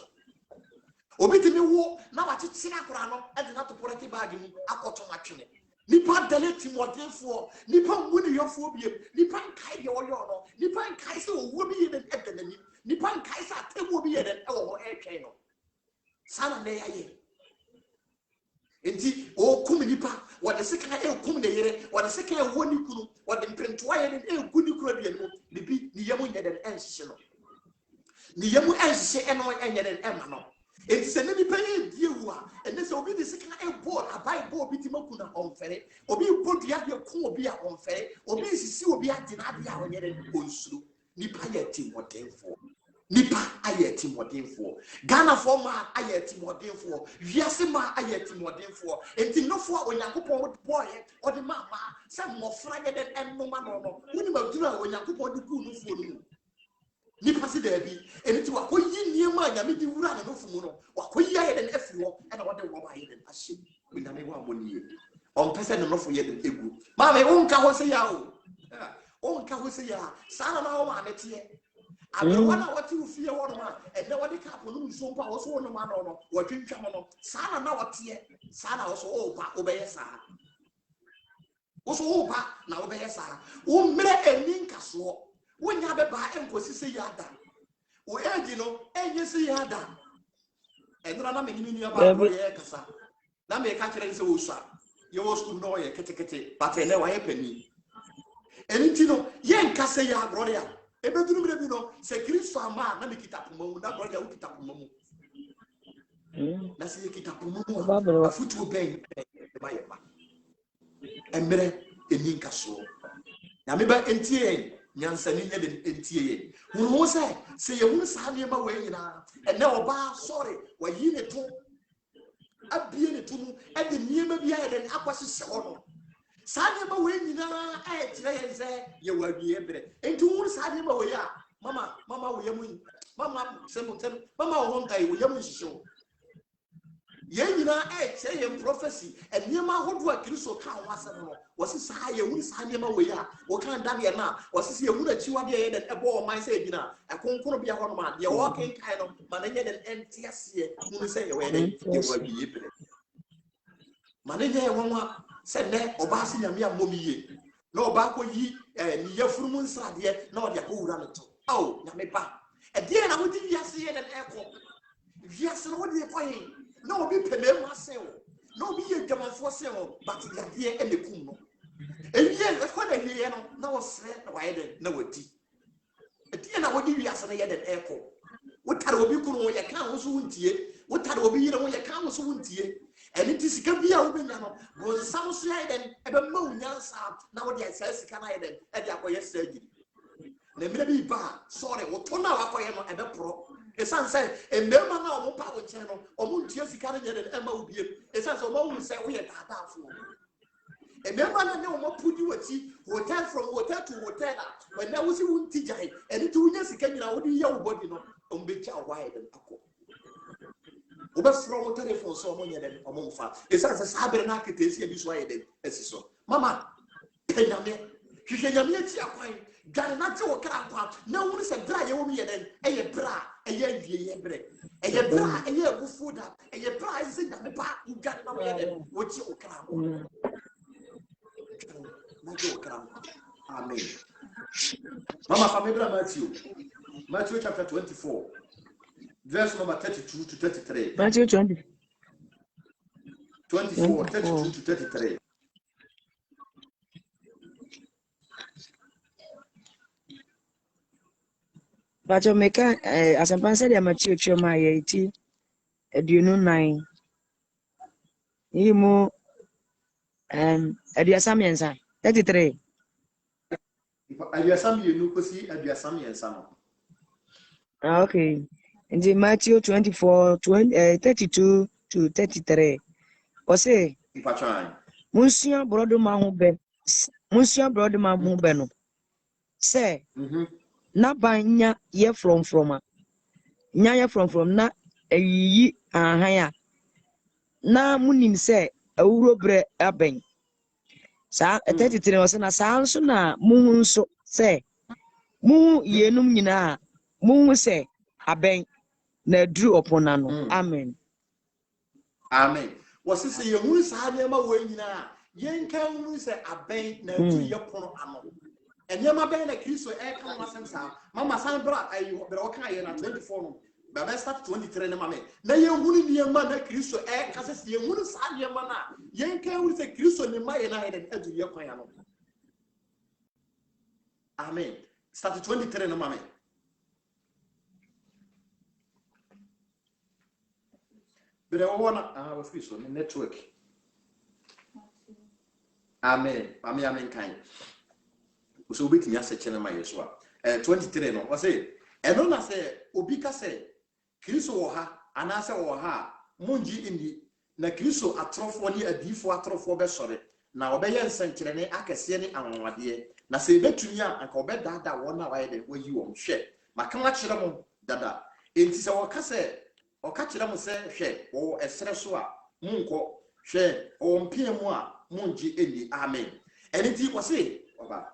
Obit me war, now I see a crown and not to put it by the I got to match it. Nipa delete more than for Nipa winning your phobia, Nipan Kai your Nipan Kaiser will be in an enemy, Nipan Kaiser will be in an air channel. Sana ne aye. Enti o kumi nipa what the second air kum the yere what the second one you kunu what the print wire and air good you could be ni yamu yeden enshino. Ni yamu enshi eno enyeden emano. It's an independent view, and this will be the second air board, a buy board bitimokuna on ferry, or be put the other cool beer on ferry, or be see will be at the idea when you're in Unsu. Nipa yetim what they for. Nipa ayetim what they for. Ghana for ma ayetim what they for. Yasima ayetim what they for. And to know for when you go boy or the mama, some more flagged and no man or no. When you do when you go the good for you. Nipa si debi eni ti wa ko yi niema nya me di wura na no fumu no wa ko yi aye den afiwo e na wo de wo ba aye den ahye we na me wa moni on pese no fo ye den egu ma me won ka ho se ya o on ka ho se ya sana na wo ma ne tie abe wana wati ufie wo no ma e na wo de ka po no so mpa wo so wo no ma no wo twintwa mo no sana na wo tie sana wo so o ba o be ye sa wo so o ba na wo be ye sa wo mre eni nkaso when you have a bar and say yada, we you know, and you see yada. And then I'm making you about Cassa. Now make a catch so sir. You was to know a catechet, but I never happen. And you know, Yan Cassa Yagroya, a bedroom, you know, say Chris Farmer, let me get up moon, that brother will get up moon. That's a get up moon, a foot will bang by and mere a ninka so. Now, maybe NTA. Nyansani ne de entie wo say you won sa ne ma we nyina and na oba sorry wa yi ne to abie ne to mu e de niema bia e de akwase se ho no sa ne ma we nyina e kire yen say ye wa bie bre enti won sa ne ma we ya mama we yamu mama semutem mama wo ntai we yamu hihyo ye nyina che ye prophecy enema hodo a Kristo ka ho asem no wose saa ye hu saa nema we ya wo kan da ye na wose se ye hu na chiwa de ye den ebo o man se bi na ekonkono bia ho no ma de wo kan kai no ma na nye den entiase hu se ye we den ye wa bi ye pere ma na nye wonwa se ne oba se nyame amomiye na oba ko yi ni yafuru mu nsrade na ode akowura no to oh nyame ba e de na wodi wiase ye den eko wiase no wodi ekoye no obi pele mu ase o no obi ye dwamanfo se o but yade e mekum no ewie e ko na wie no na wo sre na wa ye den na wati e de na wodi wiase no ye den eko wotare obi kunu wo ye kan wo so wuntie wotare obi yire wo ye kan wo so wuntie eni ti sika bia wo benya no bo sam so ye den e be ma unyansa na wo de asa sika na ye den e de akoye surgery na mire bi ba sorry wo to na wa koye no e be pro esan say emema na omo pa wo che no omo ntie sika na ye den e ma obie esan say omo wu say wo ye dadafo emema na ne omo pudi wati hotel from hotel to hotel when na wo si wunti jai eni ti wunya sika nyina wo di ye wo body no ombe cha wa ye den akọ oba from telephone so omo ye den omo mfa esan say sabre na akete si e bi so ye den esiso mama penyame hwehwenyame ati akwan gane na te wo kra kwa na wonu se bra ye wo mi ye den eye bra eye wie ye bre eye bra eye agufu da eye bra ise nyame ba gane na wo ye den wo ti wo kra kwa na je wo kra amen mama famebra Matthew chapter 24 verse number 32 to 33 Matthew 24 32 to 33 But you make as a person, I'm a church, my 80, do you know 9? You more, Adiasam Yansa, 33. Adiasam you know, see Adiasam Yansa. Okay. In the Matthew 24, 32 to 33. Or say, Monsieur Broderman Hubeno. Say, na banya ye from nya from na eyi ahaya na munim se awuro bre aben sa 33 o se na sa nso na mu nso se mu yenum nyina mu se aben na dru opona no amen wasi se ye hu sa ne ma we nyina yen kan mu se aben na dru ye pono ano enyema ben na Kristo e kan wasem sa mama san bra ayi bra o kan ye na 24 no ba be start 23 ne mama na ye hu ni nyema na Kristo e ka se ye hu sa nyema na yen kan hu se Kristo ne ma ye na ye den adu ye kwan ya no amen start 23 ne mama bere o wona wa Kristo ne network amen amen kan so obetimi asechene ma yeso a 23 no o say eno na say obi ka say Kristo wo ha ana say wo ha munji indi na Kristo atrofo ni adifo atrofo be sore na obeye nsenkyerene akese ni anwade na say betumi a anka obedada wo na waye de wo yi wo hwe maka ma kire mo dada enti say wo ka say o ka kire mo say hwe wo esere so a munko hwe o mpie mu a munji indi amen enti wo say oba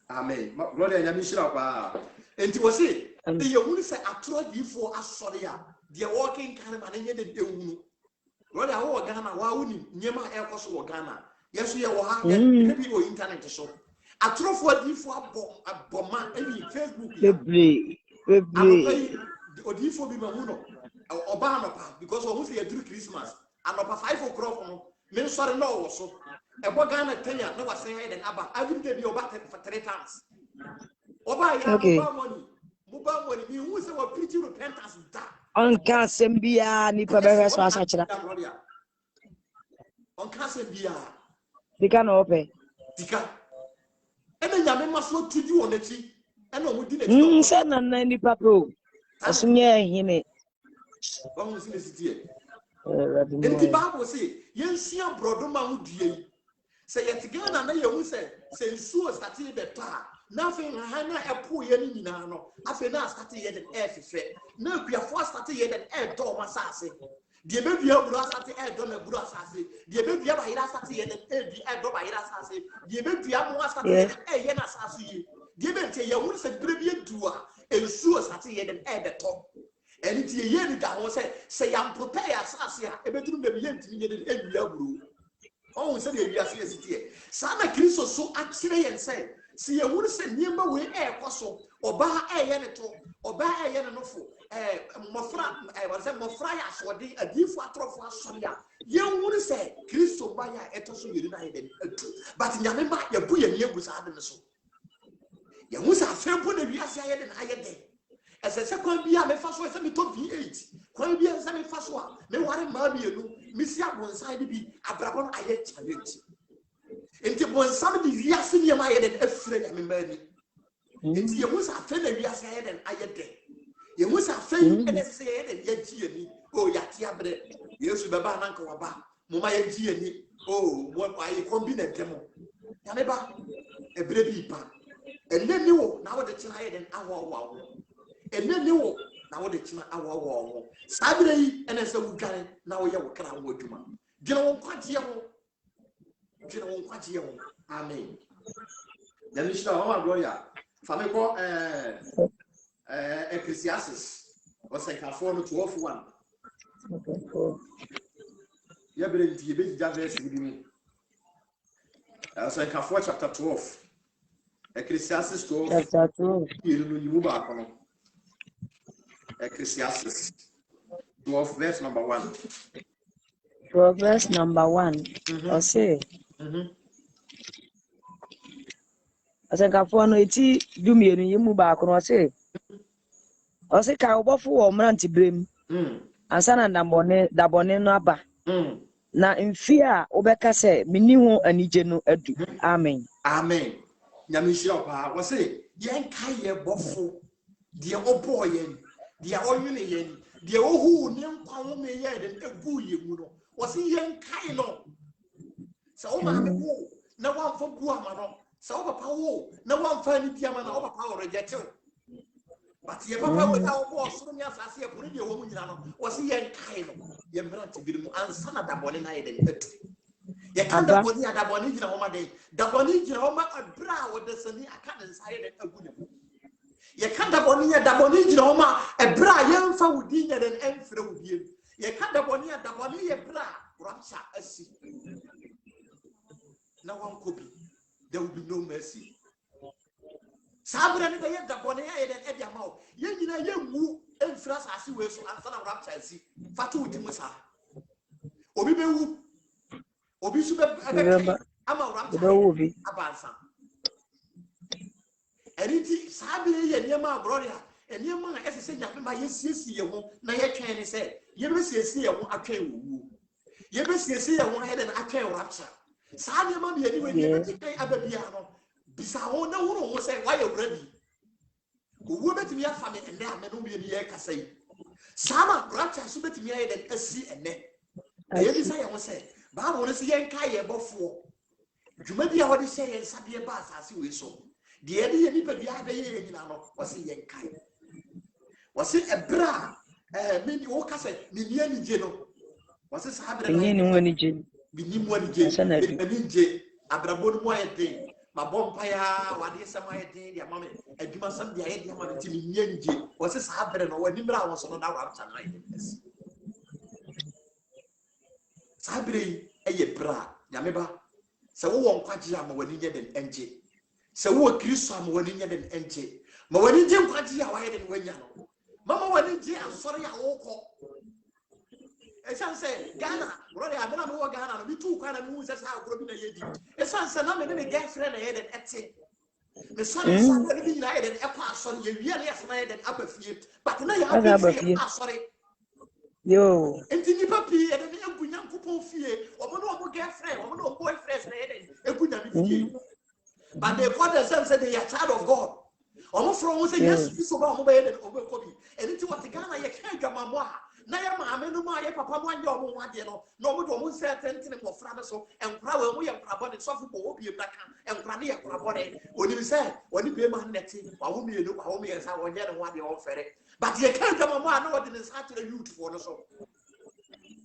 amen glory and yamishira kwa enti wo say the yehunu say atro difo asore a the walking kind man nye de ehunu glory a wo Ghana wa wuni nyema ekoso wo Ghana yeso ye wo ha e bi wo internet so atrofo difo aboma ebi Facebook ya bebre odifo bi mahu no oba no pa because wo say through Christmas anopa 5 o'clock no men sorry no wo so ebo Ghana Kenya na wase he den aba every day bi oba for 3 times oba ya mobile money mi hu se wa preach repentance da on ka sembia ni pa be so asachira on ka sembia dika na ope dika ene nyame maso tudi onachi ene omudi na ti se na ni pa pro asunye hine ba mu se sitie enti Bible say yensia brodoma hu due say yet Ghana na ye hu say nsuo start be pa nothing hana epo ye ni nyina no afi na start ye den efefe na kuafo start ye den do masase de be dua buru start do na buru asase de be dua ba hira start ye den di do ba hira asase de be dua mo start ye den ye na asase ye de be nte ye hu se bere bi edua ensuo start ye den beto eni ti ye ni da ho se yam prepare asase a ebeturu be ye ntimi ye den edua buru oh se de wiase esitie sana Kristo so akire yen se si ye wuru se niema we ekoso oba eye ne to oba eye ne nofo mofra wa se mofra ya sodi adifo atrofo asoria ye wuru se Kristo ba ya etoso yiri na eden atu but nyame ma ye bu ye niegu sa ade so ye hu sa afempo na wiase aye de na aye de ese kwan bia me fa so ese me to V8 kwan bia ese me fa so a me ware ma bienu misi abonsan de bi abrabo no aye challenge enti bonsan de wiase ne ma aye de afire ya me mani enti ye musa fe na wiase aye de aye de ye musa fe ene se aye de ye ji ani o ya ti abre yesu baba na nka waba mo ma ye ji ani o mo aye combine demo ya me ba ebre bi pa enne ni wo na wo de china aye de awo enne ni wo na wo de china awo sabire yi ene se wudware na wo ye wo kra wo adwuma gina wo kwaje ho amen then you know our gloria family ko Ecclesiastes or say ka for 12:1 ya bere nti be ja verse bi mi so ka for chapter 12 Ecclesiastes 12 chapter 12 you know you ba kono Ecclesiastes 12 verse number 1 verse number 1 or say asankafo no eti dumienu yemu ba kono say o say ka obofo wo mranti brem ansa na dabone no aba na mfi a obeka say mini ho anije no adu amen nyamishira pa wo say yen kai ye bofo de obo yen de oyune yen de ohu ne nkwa wo me ye de egu ye mu no wo say yen kai no so o ma me wo na wan fo bu ama no so papa wo na wan fa ni biama na o papa wo reject but ye papa wo ta wo boss no nya asase e kunu de wo mu nyina no wo say yen kai no ye mbrant bi mu ansa na dabone na ye de etu ye kan da boni adaboni gina wo ma de daboni gina wo ma abra wo de sani aka de nsaye de agu ne mu ye kan da boni gina wo ma abra ye mfa wudi nya de emfre wudi ye kan da boni ye bra rapture asi na wan kobi there will be no mercy sabra ne ye daboni ye de e dia ma wo ye nyina ye mu emfra asase we so ansa na rapture asi fatu wudi mu sa obi be wu obi su be ama rapture abansa eriti sabire ye niema abroria eniema na esese nyafe ma yesiesi ye ho na ye twen ne se ye be siesi ye ho atwen wuwu ye be siesi ye ho he de na atwen rapture sa niema bi eni we ni be tikai ababia no bisa ho na wuro ho se why you ready wuwu betimi ya fa me ende amenu bi ni ye kasai sama rapture so betimi ya de asi ene ye bisa ye ho se ba wo ne se ye nka ye bofo dwuma bi a wode se ye nsabe ba asase we so de ye ni pa bi a be ye nyina no wo se ye nka wo se ebra me wo ka se ni ni ani je no wo se sabere na ni woni je bi ni mo ani je ni je abrabo no mo ayede ma bompa ya wade se mo ayede dia mama adwuma sam dia ye dia mama ti ni ani je wo se sabere no wani mra wo so no na wa amta na ayede sabere eye bra nyame ba se wo won kwaje ama wani nye den enje se wo Kristo ama wani nye den enje ma wani je kwaje ya wa ye den wanya no mama wani je asori ya wo ko esanse Ghana brother abena me wo Ghana no bi tu kwa na me hu se sa agro bi na ye di esanse na me ne girlfriend na ye den ete me sorry sa na bi na ye den e pa asori ye wi na ye na ye den abafie but na ya abafie asori yo enti ni papi e de egu nyankopon fie omo no omo girlfriend omo no boyfriend na ye den egu na me fie but they call themselves say they are child of God omo from say yes so ba omo ba ye den omo ko bi enti what Ghana ye kan dwamamo a na ya maame no ma ya papa mo anya omo wade no na omo do omo se tentene mo fra so enkura we mo ya nkura bone sofo bo obi em daka enkura ne ya nkura bone oni se oni be ma neti wa wo mienu wa wo me sa wo nya ne wade o fere but ye kan dama mo na wode ne sa kire youth for no so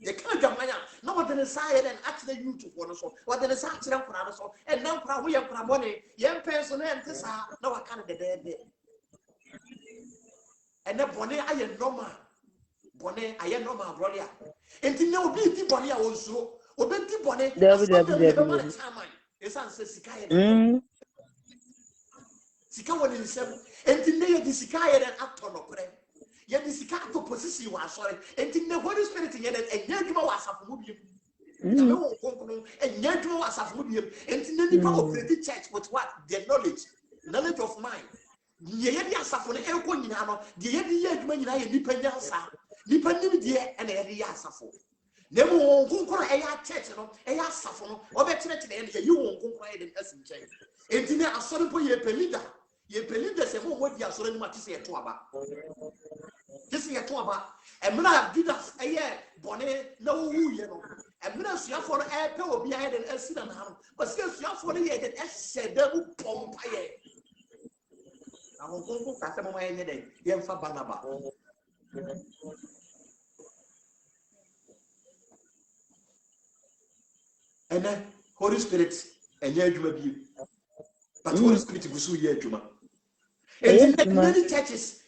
ye kan dama ya na wode ne sa ye den akire youth for no so wode ne sa kire nkura no so en na nkura wo ya nkura bone ye mpen so na ente sa na wa kan de ene bone aye normal bone aye normal brother enti na obi di bone a wonsuro obi di bone David. esan se sika ye sika woni nsem enti na ye di sika ye den ato no kore ye di sika ato position wa sore enti na Holy Spirit ye den enya adwuma wa asafo mu biem ya me won konkon enya adwuma wa asafo mu biem enti na nipa operate church with what the knowledge of mind ye di asafo ne enko nyina no de ye di ye adwuma nyina ye nipa nyansa nipa nim de ene ye di asafo nemu won konkon eya church no eya asafo no obekire kire ye yi won konkon ye den asinche enti ne asore po ye pelida se mo di asore ni ma tise ye to aba tise ye to aba emra Judas eye bone na wo ye no emra suafo no e pe obi aye den asina na no basi suafo no ye den ehede mu pompa ye ahon konko ka se mo ma ye den ye mfa banaba ene Holy Spirit enye adwuma bi but Holy Spirit gusu ye adwuma and many churches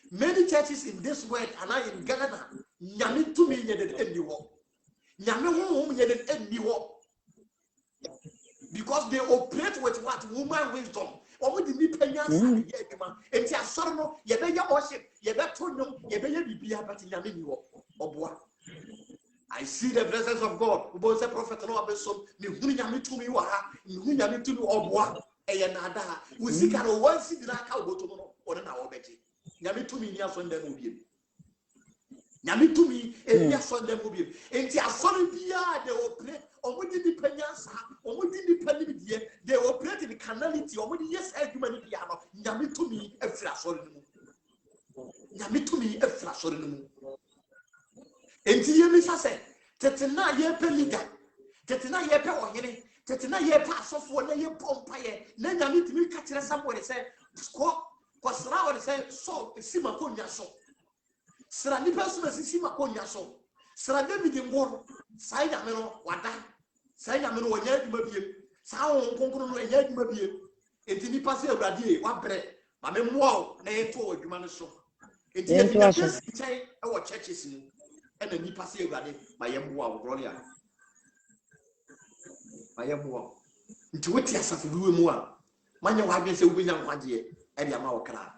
in this world and in Ghana nyame to me ye den eniwo nyame honhom ye den eniwo because they operate with what woman wisdom omo di nipa nyansa ye adwuma enti asoro no ye be ya worship ye be to nyom ye be ya bibia but nyame niwo oboa I see the presence of God. Ubo se prophet no abesom me hunu nyame tumi wa ha me hunu nyame tumi oboa eye nada usika no wansi dina ka oboto no one na obeje nyame tumi ni aso ndem obiem nyame tumi e aso ndem obiem enti asori bia de operate omudi di panyansa omudi di panibie they operate in carnality omudi yes adwuma ni bia no nyame tumi afira asori no nyame tumi afira asori no enti ye mi sase tetena ye pe leader tetena ye pe ohene tetena ye pe asofo na ye pompa ye na nyame timi ka kire somebody say ko sra wori say so sima ko nya so sra ni person sima ko nya so sra David ngoro sai nyame no wada sai nyame no wonya adwuma biem sa won konkoro no enya adwuma biem enti ni passe awrade wa bre ma me moa na ye to adwuma no so enti ye nya chai e wo churches ni and ni passe awrade ma ye moa wo gloria ma ye moa nti woti asafo biwe mu a manya wa adwen se wo benya nkwaje e dia ma wo kra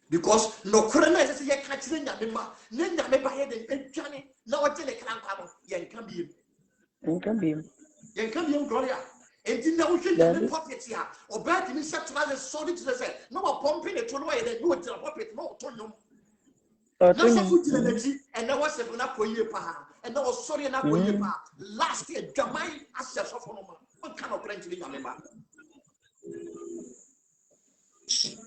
because no kra na se ye ka kire nyame ma na nyame ba ye den adwane na wo gele kra nkwa no ye nka biem gloria enti na wo hwe nyame prophet ya obati ni set to solid to say no wa pumping it to no ye den no tira prophet no to nyom na so fu tira naji and na was na koyie pa and na was sorry na koyie pa last year jamai asya so for no ma what kind of plenty nyame ba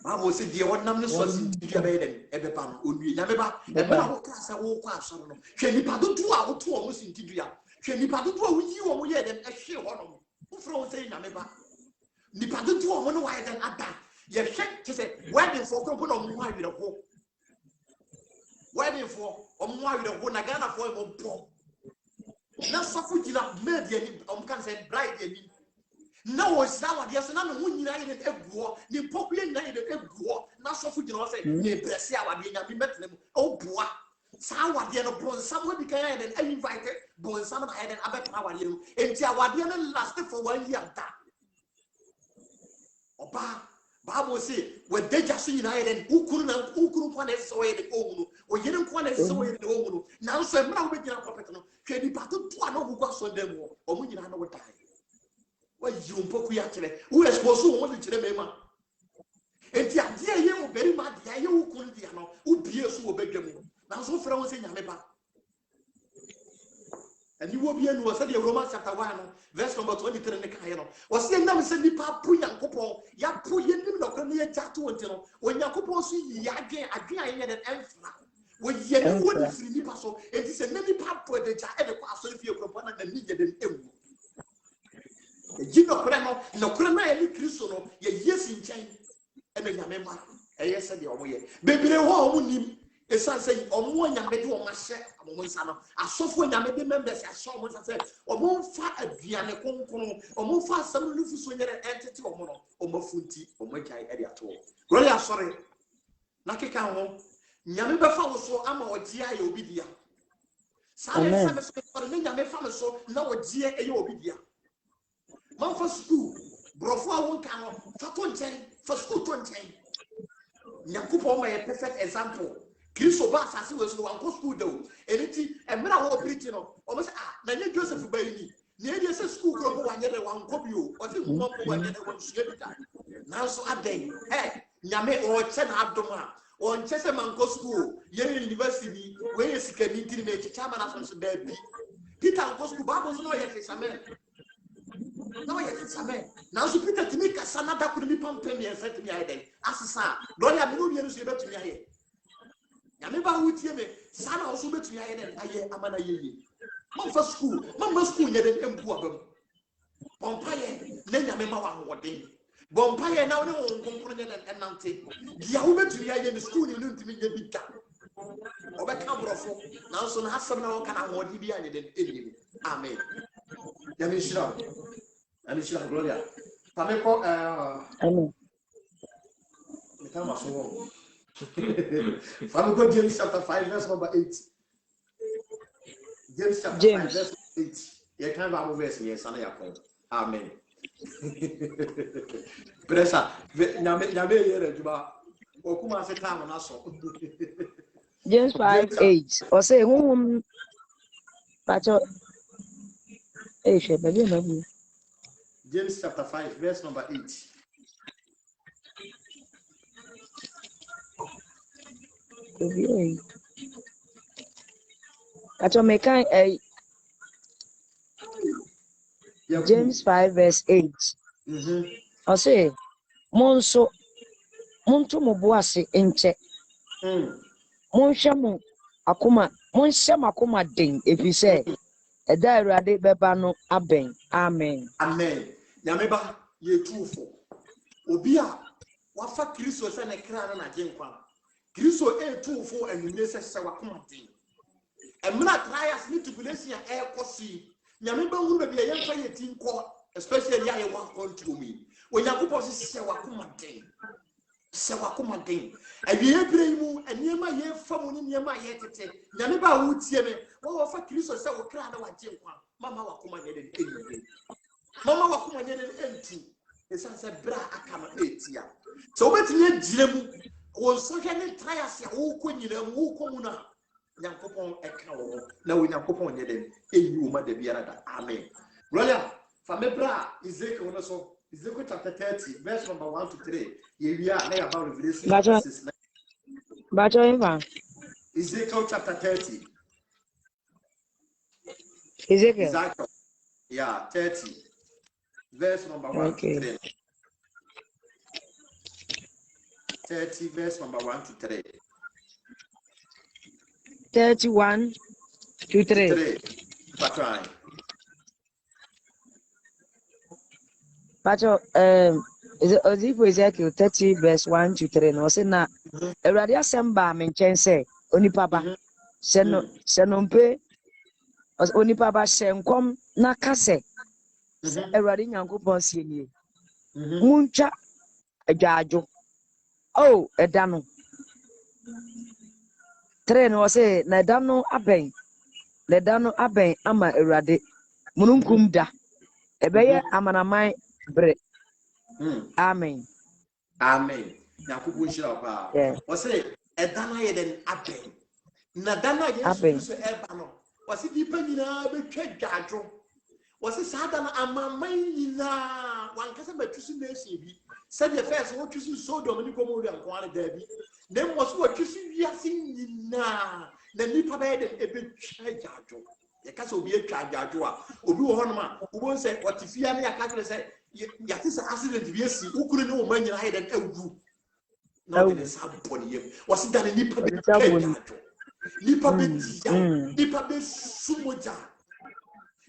Bible say the one namne so sinti be den ebe pa no onwie nyame ba e me na wo kasa wo kwa asoro no hwe nipa dodo a wo to o sinti dua hwe nipa dodo a wo yi wo ye den ehwe ho no wo fro wo say nyame ba nipa dodo a wo no wa ye den ada ye hwe ti say wedding for ko no mo awire ho wedding for omo awire ho na Ghana for mo bo na safu gina media ni kan say bride ni na wo sawa dia so na no nyina ye de eguo ni popule na ye de eguo na sofu gina wo say ye brese awade nya bi metlem o boa sawa dia no bron samwe bi kan ye de invite bon sam na ye de abeta awade no enti awade no last for 1 year da oba Bible say we deja so nyina ye de ukuru kwa na so ye de ohunu o ye de kwa na so ye de ohunu na so e mra wo be gina prophet no hwe ni pato to na wo gwa so dem o mu nyina no wo dai wa yumpoku ya kire wo expose wo mo kire mema enti ade ye wo beri ma de ye wo kun dia no wo bie so wo badwam na so fra wo se nyame ba ani wo bie no se de Romans chapter 1 verse number 23 ne kan ye no wo se nam se nipa pu yankopon ya pu ye nim no kan ye jato wonte no wo yankopon so yi adwen a ye de emfra we ye no woni firi nipa so enti se nipa po de ja e de kwa so fie kro na ni ye de ewu Jino Kreno, no Krena any Chrisono, ye yes in chain, and then Yamema, a yes and the Omoye. Baby, him, a son saying, or one Yamedi or my share, among Sana, a software Yamedi members, I saw once I said, or more fat a Diana Concono, or more fast some Lufus when you're an entity or mono, or more funty, or Makai at all. Really, sorry. Nakikamo, Yameba Famo so ama or Gia Obidia. Silent Famous for the Yamé Famous so now a Gia Obidia. Man for school, Brofo won't come for school 20. Nyakupo my perfect example. Kristo Bass as was no one school though. Anything and when I was preaching almost Daniel Joseph Bailey. Near the school go one year one copy or the one year one share. Now so a day, hey, Yame or Chen Abdoma or Chesamanco School, Yale University, where is community make chairman as baby. Peter Cosco Babos no yet is a man. No, yes, amen. Now, so Peter to make a son that could be pumped and said to me, I did. As a son, don't have no years to me. Yamiba would hear me, son also bet me, I am an aye. Mom for school, Mama school, yet an employer. Bompire, then Yamima one day. Bompire now no component and mountain. Yahuba to me, I in the school, you know to me, you be done. Over camera for now, so has some now can I want to be an enemy. Amen. Yamishra. Anisha Gloria. Tameko Amen. Famiko James chapter 5 verse number 8. James chapter 5 verse 8. You can't have verse yes and yakon. Amen. Pressa nyame yere juba okuma se time na so. James 5:8. Or say whom Pacho baby. James chapter 5 verse number 8. Pacho mekan James 5 verse 8. I say monso monto mo boase enche. Monhwe mo akoma den efise eda awurade beba no aben. Amen. Amen. Nyameba ye truthful. Obia wafa Kristo se ne kra na genkwa. Kristo truthful and you say se wakoma den. Emna trials need to be lesi e kosi. Nyameba hu be bia yemfa ye tinko especially ya ye wan control me. Onyankopɔ se wakoma den. Se wakoma den. Ebi ebire mu eniema ye famu ni niema ye tete. Nyameba hu tie me. Wo wafa Kristo se wo kra na wa genkwa. Mama wakoma den eni. Mama wakuma nyene enti esan se bra akama etia so obetime giremu won so hwe ne trials ya wo ko nyina mu wo ko mu na nyankopon eka wo na wo nyankopon nyede eyi wo ma da biara da amen gloria fa me bra Ezekiel no so Ezekiel chapter 30 verse number 1 to 3 ye wi na ya about revelation Bacho eva Ezekiel chapter 30 Ezekiel yeah 30 verse number 1 to 3. 30 verse number 1 to 3. 31 to 3. Pacho is Ezekiel 30 verse 1 to 3 no say na Awurade asɛmba me nkyɛn sɛ onipa ba sɛ no mpe onipa ba hyɛ nkɔm na ka sɛ Awurade Nyankopɔn sie nie muntwa adwaadwo ɛda no 3 no say na ɛda no abɛn ama Awurade mununkum da ɛbɛyɛ amanaman bre amen Nyankopɔn hyira pa o say ɛda no yɛ den abɛn na da no yɛ so ɛba no o say dipa nyina betwa dwaadwo was a Satan amamman nyina wankasa batwisi na esi bi said the first what twisi Sodom ni Gomorrah and Kwan Dabi then was what twisi wiase nyina na nipa ba de ebetwa dwaadwo ye kasa obi etwa dwaadwo a obi wo hono ma wo say otifia na yakakere say yate say accident bi esi ukuru ne wo man nyina hayden awu na de sabon yem was that nipa be twa dwaadwo nipa be tia nipa be sumoja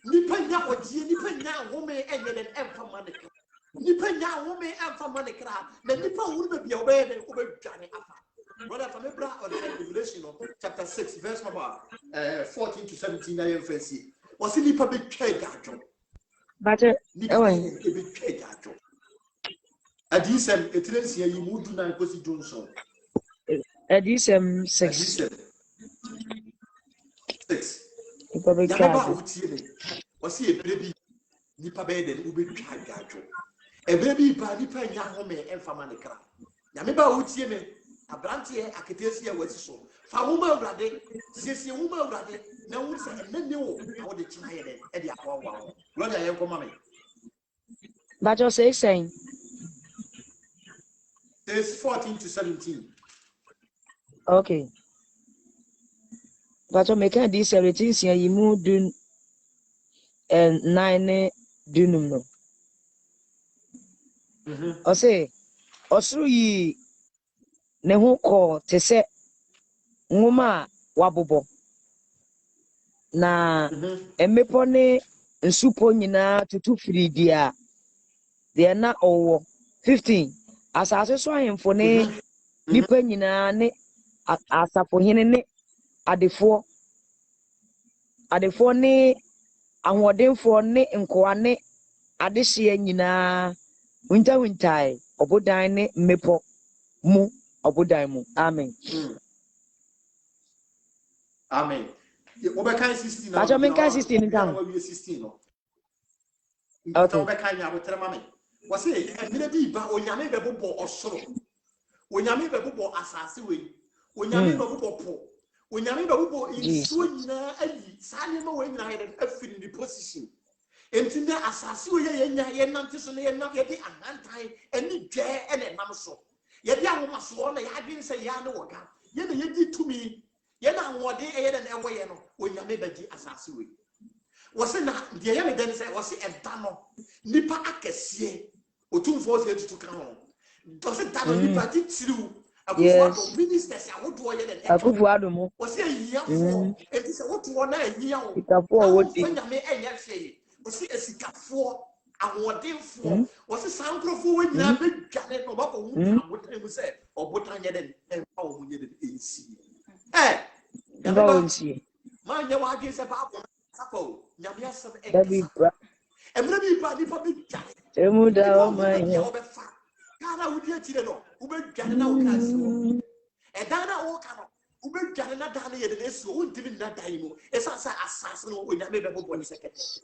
nipa nya odie nipa nya home enye den emfa manekra nipa nya home emfa manekra na nipa wuru be bia obeye den obedwane afa brother famebra on Revelation chapter 6 verse number 14 to 17 na yemfasi wasi nipa be twa gadwo but nipa be twa gadwo adisem etrensia yi mudu na kosi Johnson adisem 6 nipa be twa gadwo wasi ebrebi nipa be den obetwa gadwo ebrebi ba nipa nya home emfa manekra nyame ba wutie me abrantie aketesi ya wasi so fa homa awrade siesie homa awrade na wu se enene wo na wo de kina ye den e de akwawa gloria ye nkoma me but you say saying verse 14 to 17 okay but you make this 17 sia yimu dun and 9 dunum no o say osuru yi ne ho ko te se nwoma wabobo na emepo ne nsupo nyina tutu firi dia de na owo 15 asase so ahemfo ne nipa nyina ne asafo hene ne adefo ne ahodenfo ne nkoa ne adehye nyina wintai obodan ne mepo mu obodan mu amen amen obekan 16 na bacho menka 16 ntam we 16 no okay obekan ya botere mame wase emire bi ba onyame bebobo osoro onyame bebobo asase we onyame bebobo po onyame bebobo insuo nyina ayi sane ma we nyina he afiri the position entinde asase we ye nya ye nante so ye na ye di anantan eni dwe ene nam so ye di ahoma so na ya adwen se ya ne woga ye na ye di tumi ye na nwode ye na ewo ye no onyame bagi asase we wose na de ye me den se wose eda no nipa akese otumfo se tutu kan ho wose da no nipa di tiriu akufo ministers ya wodo ye den akufo adomo wose yiyafo enti se wodo na yiya wo ikafo wodi onyame enye hwe wose esikafo awodenfo wose sankrofo we nyina be dwane no ba ko hu abotan mu se obotan ye den emfa wo mu ye den ensi Nga wonsie man ye wa se ba ko sako nyame asem David bra emre bi pa di pa bi dwane emu da o man ye obefa kana wudi akire no ube dwane na wo ka si wo dan na wo ka no ube dwane na dan ye de esi wo ntimi na dan mu esa sa asase no onyame be bobo ni sekete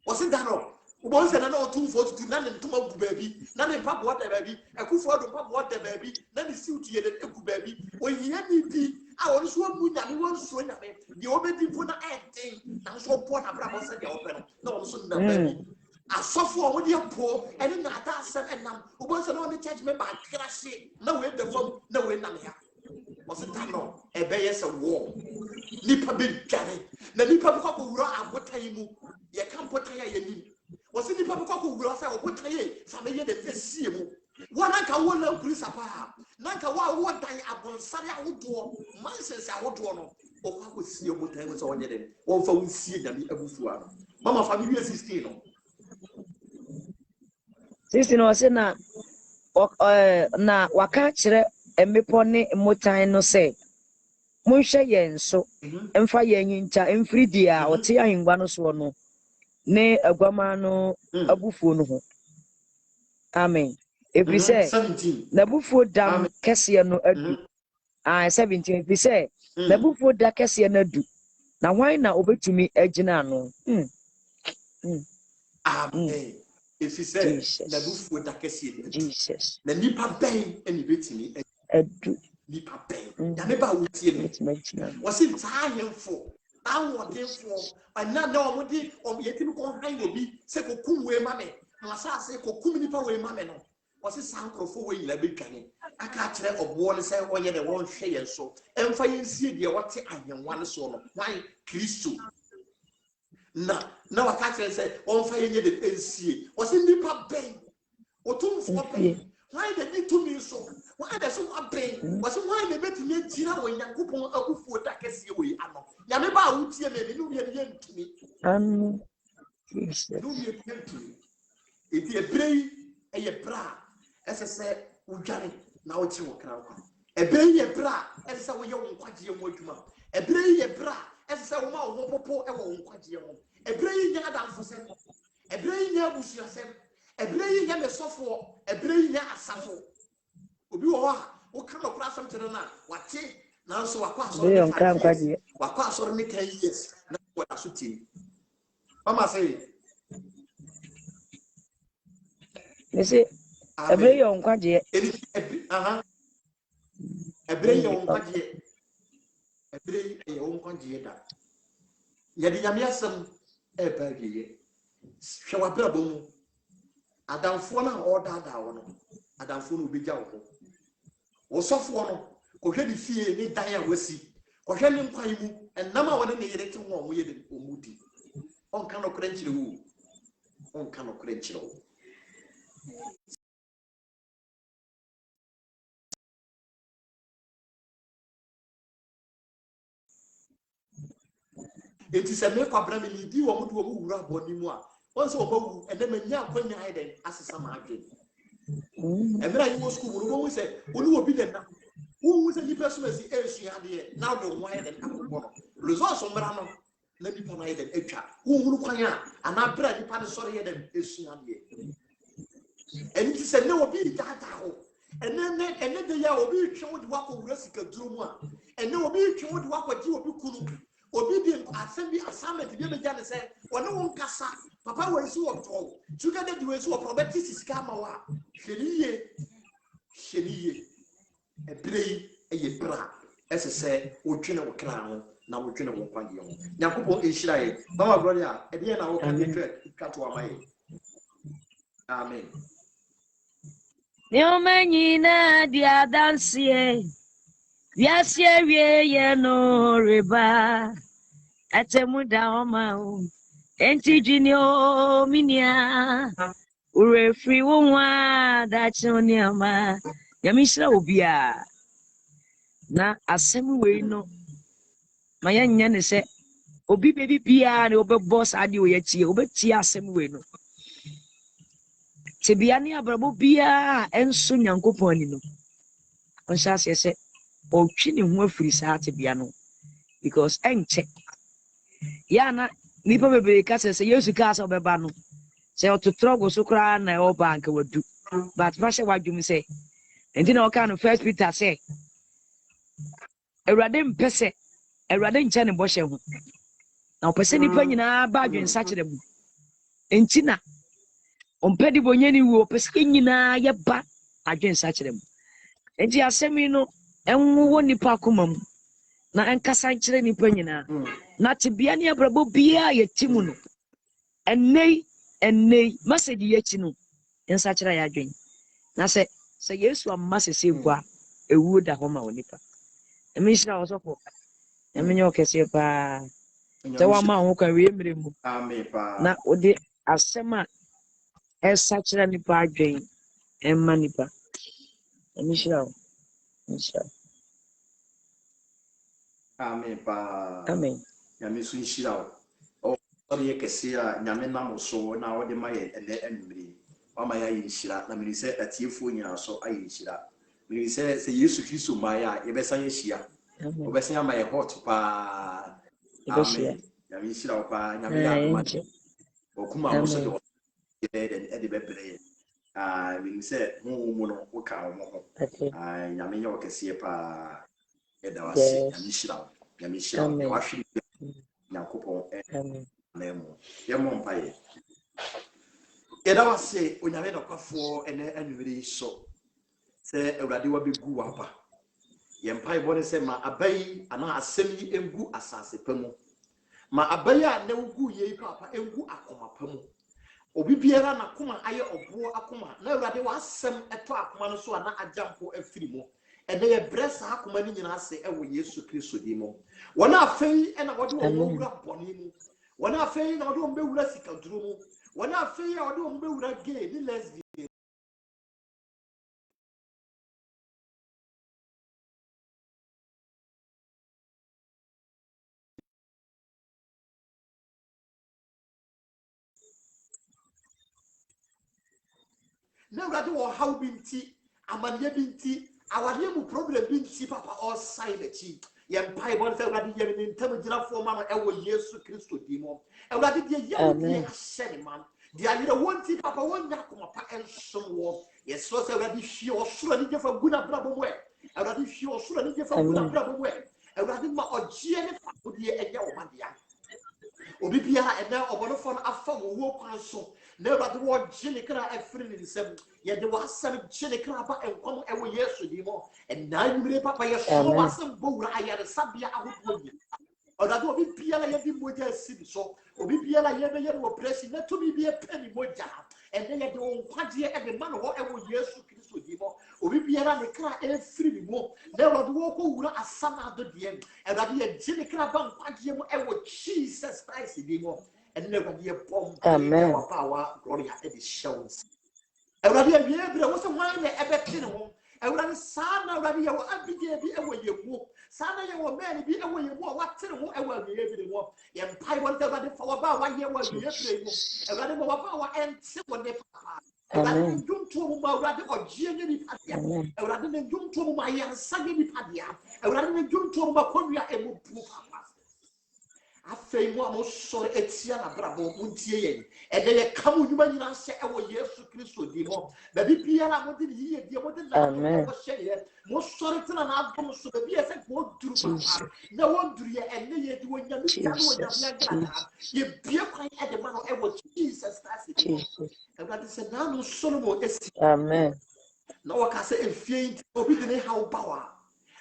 wose dan no ubo nse na na otumfo tutu na ne ntoma gu baabi na ne mpapo wada baabi akufo ado mpapo wada baabi na ne siutu ye de egu baabi ohia ni bi a won so mu nyame won so nyame de obedi fu na enten na so po na bra bo se de ope no na won so na baabi asofo o de po ene na ata asem enam ubo nse na on church member krase na we de fam na we nam ya wose dan no ebe yes a war nipa be dwane na nipa ko ko wura abotan mu ye kan potan ya ni wose nipa ko ko wura sa obotan ye sa me ye de fesie mu wana ka wona kulisa pa na ka wa wo dan abonsare awodo manses awodo no o kwa ko sie obotan mu so onye de won fa wonsie nyame abufua mama family 16 no 16 wose na na waka kire emepo ne motan no se monhwe yen so emfa yen nyincha emfiri dia ote ahengwa no so no ne agwama no abufuo no ho amen every say 17 na bufuo dam kese no adu 17 every say na bufuo da kese no adu na hwan na obetumi agina no amen if he said na bufuo da kese Jesus na nipa ben eni betimi adu nipa ben ya neba wutie ni wasi taahemfo awodenfo ana na omudi yetimi ko han obi se ko kumwe mame na asase ko kum nipa we mame no wasi sankrofo we yila betwane aka kire obo ne se onye de won hwe yen so emfa yensie de wote ahemwa ne so no wan Kristo na waka kire se onfa yenye de ensie wasi nipa ben otumfo ben why they need to me so? Why there's so much pain? Was why they bet me Tina when Yakupon Akufu Takesi way. I know. Yameba would see me, no, you're to me. No, you're to me. If you pray, a ye bra, as I said, Ujani, now it's your crown. A bray ye bra, as I say, young Quaji and Wojuma. A bray ye bra, as I say, Wopo, and won't Quaji. A bray yard for seven. A bray yard was yourself. A bray yard a software, a bray yard a safo. Ubiwa, what kind of class to the night? What tea? Now so I pass on 5 years. What pass on me 10 years. Now what I should tell. Mama say, you see, a very young quadri. A very young quadri. A very young quadri. Yet the Yamiasam, a baby. Show a problem. Adam Fona or Dada, Adam Fona will be Jawko. Or software, or heavy fear, they die with see. Or Helen Paimu, and number one in the electric one weird or moody. On cannot clench the woo. On cannot clench the woo. It is a make of Bramini, do what you rub on more. Once over, and then when you are going ahead as a summer again. And then I was school, who always said, who will be there now? Who was any person as the air she had here? Now the wire and apple. Results on Brano, let me provide an extra. Who will find out? And I pray the pan sorry and is she had here. And he said, no, be that. And then the year will be showed what will Resica do. And no be showed what you will be. Obedient assembly assignment to be began to say, or no one cassa, Papa was so of all. Together, you were so property is Kamawa. Sheni, a play a bra, as I said, or general crown, now we general one young. Nakupo is shy, Mama Gloria, and then I will come to cut to my. Amen. No manina, dear Dancy. Yes, yeah, no riba. Atemuda oma, enti jinio minia. Ure free one that's on yama. Yamisha ubia. Na asemu we no. Maya nyane se. Obi baby bia ne obe boss adi oyetie. Obe tia asemu we no. Tibiani abrabo bia enso nyankopon no. Onsha se. Ochini ho afiri saa tibia no. Because enche. Yana nipa bebe ka se Yesu ka se obeba no se ototro go so kra na o bank wadu but fa she wadwum se enti na o ka no First Peter say Ewurade mpese Ewurade nche ne bɔhyɛ ho na opese nipa nyina ba adwen sa kyerɛ mu enti na ompedi bonyani wu opese nyina ye ba adwen sa kyerɛ mu enti asɛmi no enwo nipa akoma mu na enkasa kyerɛ nipa nyina na tibia ne abrabo bia yetimu no ennei message yechi no ensa kyerɛ ya adwen na se Yesu amma se gwa ewu da ho ma onipa emi hira osofo emi nyo kese pa te wa ma ho ka we mire mu Amen pa na odi asema esa kyerɛ nipa adwen emma nipa emi hira Amen pa amen Yami so nhyira o ori yekese a nyame nam so na wo de ma ye ene enmiri o ma ya nhyira na mi se atiefo nyina so ayi nhyira mi se Yesu Kristo ma ya ye besan yehia o besan ama ye hot pa amen yami nhyira o pa nyame ya ma o kuma mo so de de bebre mi se mu no wo ka mo ho nyame nye o kese pa e da wase yami nhyira wa hwe Yakupon Nemo. Yamon Paye. Yada say, when I made a cough and really so. Say, a radiwa be goo wapa. Yampai body say, ma abay, and I semi and goo assassi pemo. Ma abaya no goo ye papa and goo akoma pemo. Obi biara na kuma aye obo akoma. Na radiwa sem eto akoma no so ana ajampo afirimo. And they breast akoma ni nyina se ewo Yesu Kristo dimo. Wana afei ena wode omwura bonimu wana afei na wode omwura sikaduro mu wana afei na wode omwura gay ni lesbian na urade wo haw binti amanye binti awade mu problem binti papa all silent yɛn mpae bɔ sɛ urade yɛ ne ntam gyinafo ma no ɛwɔ Yesu Kristo din mu urade de yɛ ne ahyɛ ne man de ayere wonti papa wonya koma pa ensom wo yɛsɔ sɛ urade hwie ɔsoro ne gyefa gu na brabɔ mu urade hwie ɔsoro ne gyefa gu na brabɔ mu urade ma ɔgye ne fakodie ɛnyɛ wo madea obi biara ɛna ɔbɔnofo no afa wo kwan so na urade wo gye ne kra afiri ne nsam yɛde wasɛm gye ne kra ba nkɔm ɛwɔ Yesu din mu ɛna nwumire papa yɛsɔ wasɛm bɔwura ayaresabea ahodoɔ nyinaa urade obi biara yɛde mogya asi so obi biara yɛbɛyɛ no operation na tumi bi epɛ ni mogya ɛnɛ yɛde wo nkwagye ɛde ma no hɔ ɛwɔ Yesu Kristo din mu obi biara ne kra ɛfiri ne mu na urade wo kɔ wura asama do deɛ urade yɛgye ne kra ba nkwagye mu ɛwɔ Jesus Christ din mu ɛnɛ urade yɛbɔ amen wabawa gloria ɛde shows urade yɛ bere wo sɛ hwan na ɛbɛte ne ho urade saa na urade yɛ wɔ abigye bi ɛwɔ yɛ mu saa na yɛ wɔ mɛn bi ɛwɔ yɛ mu a watere ho ɛwɔ awie bi ne mu yɛ mpai wɔn sɛ urade fa wɔba a wayɛ wɔ awie bere mu urade ma wɔba a wɔɛnte wɔ ne papa urade ne dwontoɔ mu ma urade ɔgyeɛ nye nipa deɛ urade ne dwontoɔ mu ma ayɛnsa nye nipa deɛ urade ne dwontoɔ mu ma kɔnnua ɛmu pu papa afei mu a mo sɔre etia na brabo mo ntie yɛn ɛdɛ yɛ ka mo nnwuma nyinaa hyɛ ɛwɔ Yesu Kristo din mu baabi biara mo de ne yie deɛ mo de na mo hyɛ yɛ mo sɔre tena na adom so baabi yɛ sɛ mo duru papa na wɔn duru yɛ ɛnɛ yɛ de wɔn nyame tia no wɔn nyame agrada yɛ bie kwan ɛde ma no ɛwɔ Jesus Christ din mu ɛwurade sɛ naanu Solomon esi amen na wɔka sɛ efie nti obi de ne haw bawa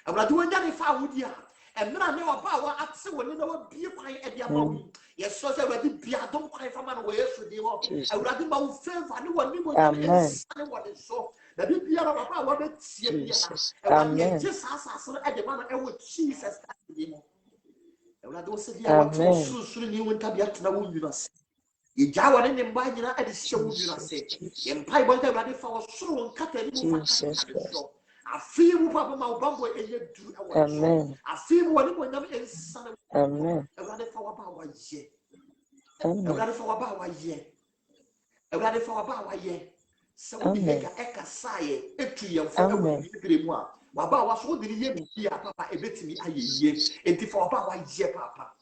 ɛwurade wɔn nyame fa awudi a ɛmira ne ɔba wa ate wɔ ne na wabie kwan ɛde ama wo yɛsɔ sɛ awurade bia dom kwan fama no wɔ Yesu din hɔ awurade ma wo favor ne wɔ ne mo ɛnsane wɔ ne so baabi biara ɔba a wɔbɛtie biara awurade yɛgye saa asase no ɛde ma no ɛwɔ Jesus Christ din mu awurade wo sɛ deɛ wɔto sorosoro ne wo ntabea tena wo nwunu ase yɛgya wɔ ne mba nyinaa ɛde hyɛ wo nwunu ase yɛmpae bɔ sɛ awurade fa wɔ soro wo nkata ne mu fa kata so afii mu papa ma obambo ɛyɛ duru ɛwɔ so afii mu wani mo nyam ɛnsane amen awurade fa waba awayɛ awurade fa waba awayɛ awurade fa waba awayɛ sɛ wode yɛka ɛkasaeɛ ɛtu yɛmfo ɛwɔ bibire mu a waba awa so wode ne yɛ bibi a papa ɛbɛtumi ayɛ yie enti fa waba awayɛ papa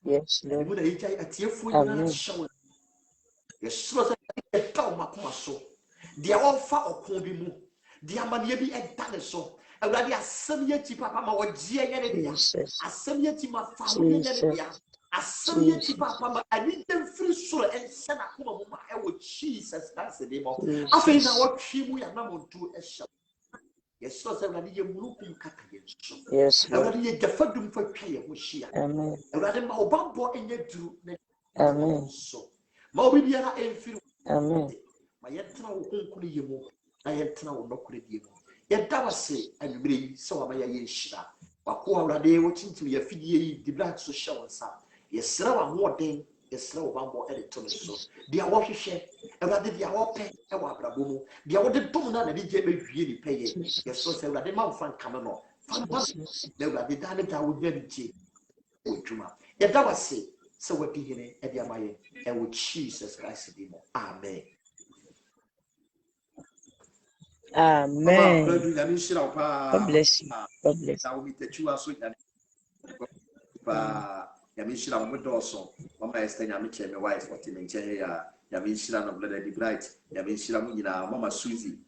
yes Lord mu na yɛgya atiefoɔ nyinaa hyɛ wo yɛsoro sɛ yɛda wo makoma so deɛ ɔmfa ɔko bi mu dia manie bi ɛda so awurade asɛm yɛti papa ma wɔgye yɛ ne dia asɛm yɛti ma fa wo yɛ ne dia asɛm yɛti papa ma ani dem firi soro ɛnhyɛ na koma mu ma ɛwɔ Jesus Christ de mo afei na wɔtwe mu ya na montu ɛhyɛ yɛsɔ sɛ awurade yɛ murukum kaka yɛ so awurade yɛ gyafa dum fa twa yɛ ho hyia awurade ma ɔbambɔ ɛnyɛ duru na amen so ma obi biara ɛmfiri amen ma yɛtena wo konkono yɛ mu na yɛntena wo nɔkore die mu yɛda wase anwumere yi sɛ wama yɛyɛ nhyira wako awurade wɔkyintim yɛafidie yi dibra so hyɛ wo nsa yɛsrɛ w'ahoɔden yɛsrɛ wo bambɔ ɛde to no so deɛ wɔhwehwɛ awurade deɛ wɔpɛ ɛwɔ abrabɔ mu deɛ wɔde dom no anade gye bɛhwie ne pɛyɛ yɛsrɛ sɛ awurade ma mfa nkame no fa ma na awurade daa ne daa wonya ne gye wɔ dwuma yɛda wase sɛ wadi hene ɛde ama yɛ ɛwɔ Jesus Christ din mu amen. Amen. God bless you. God bless you.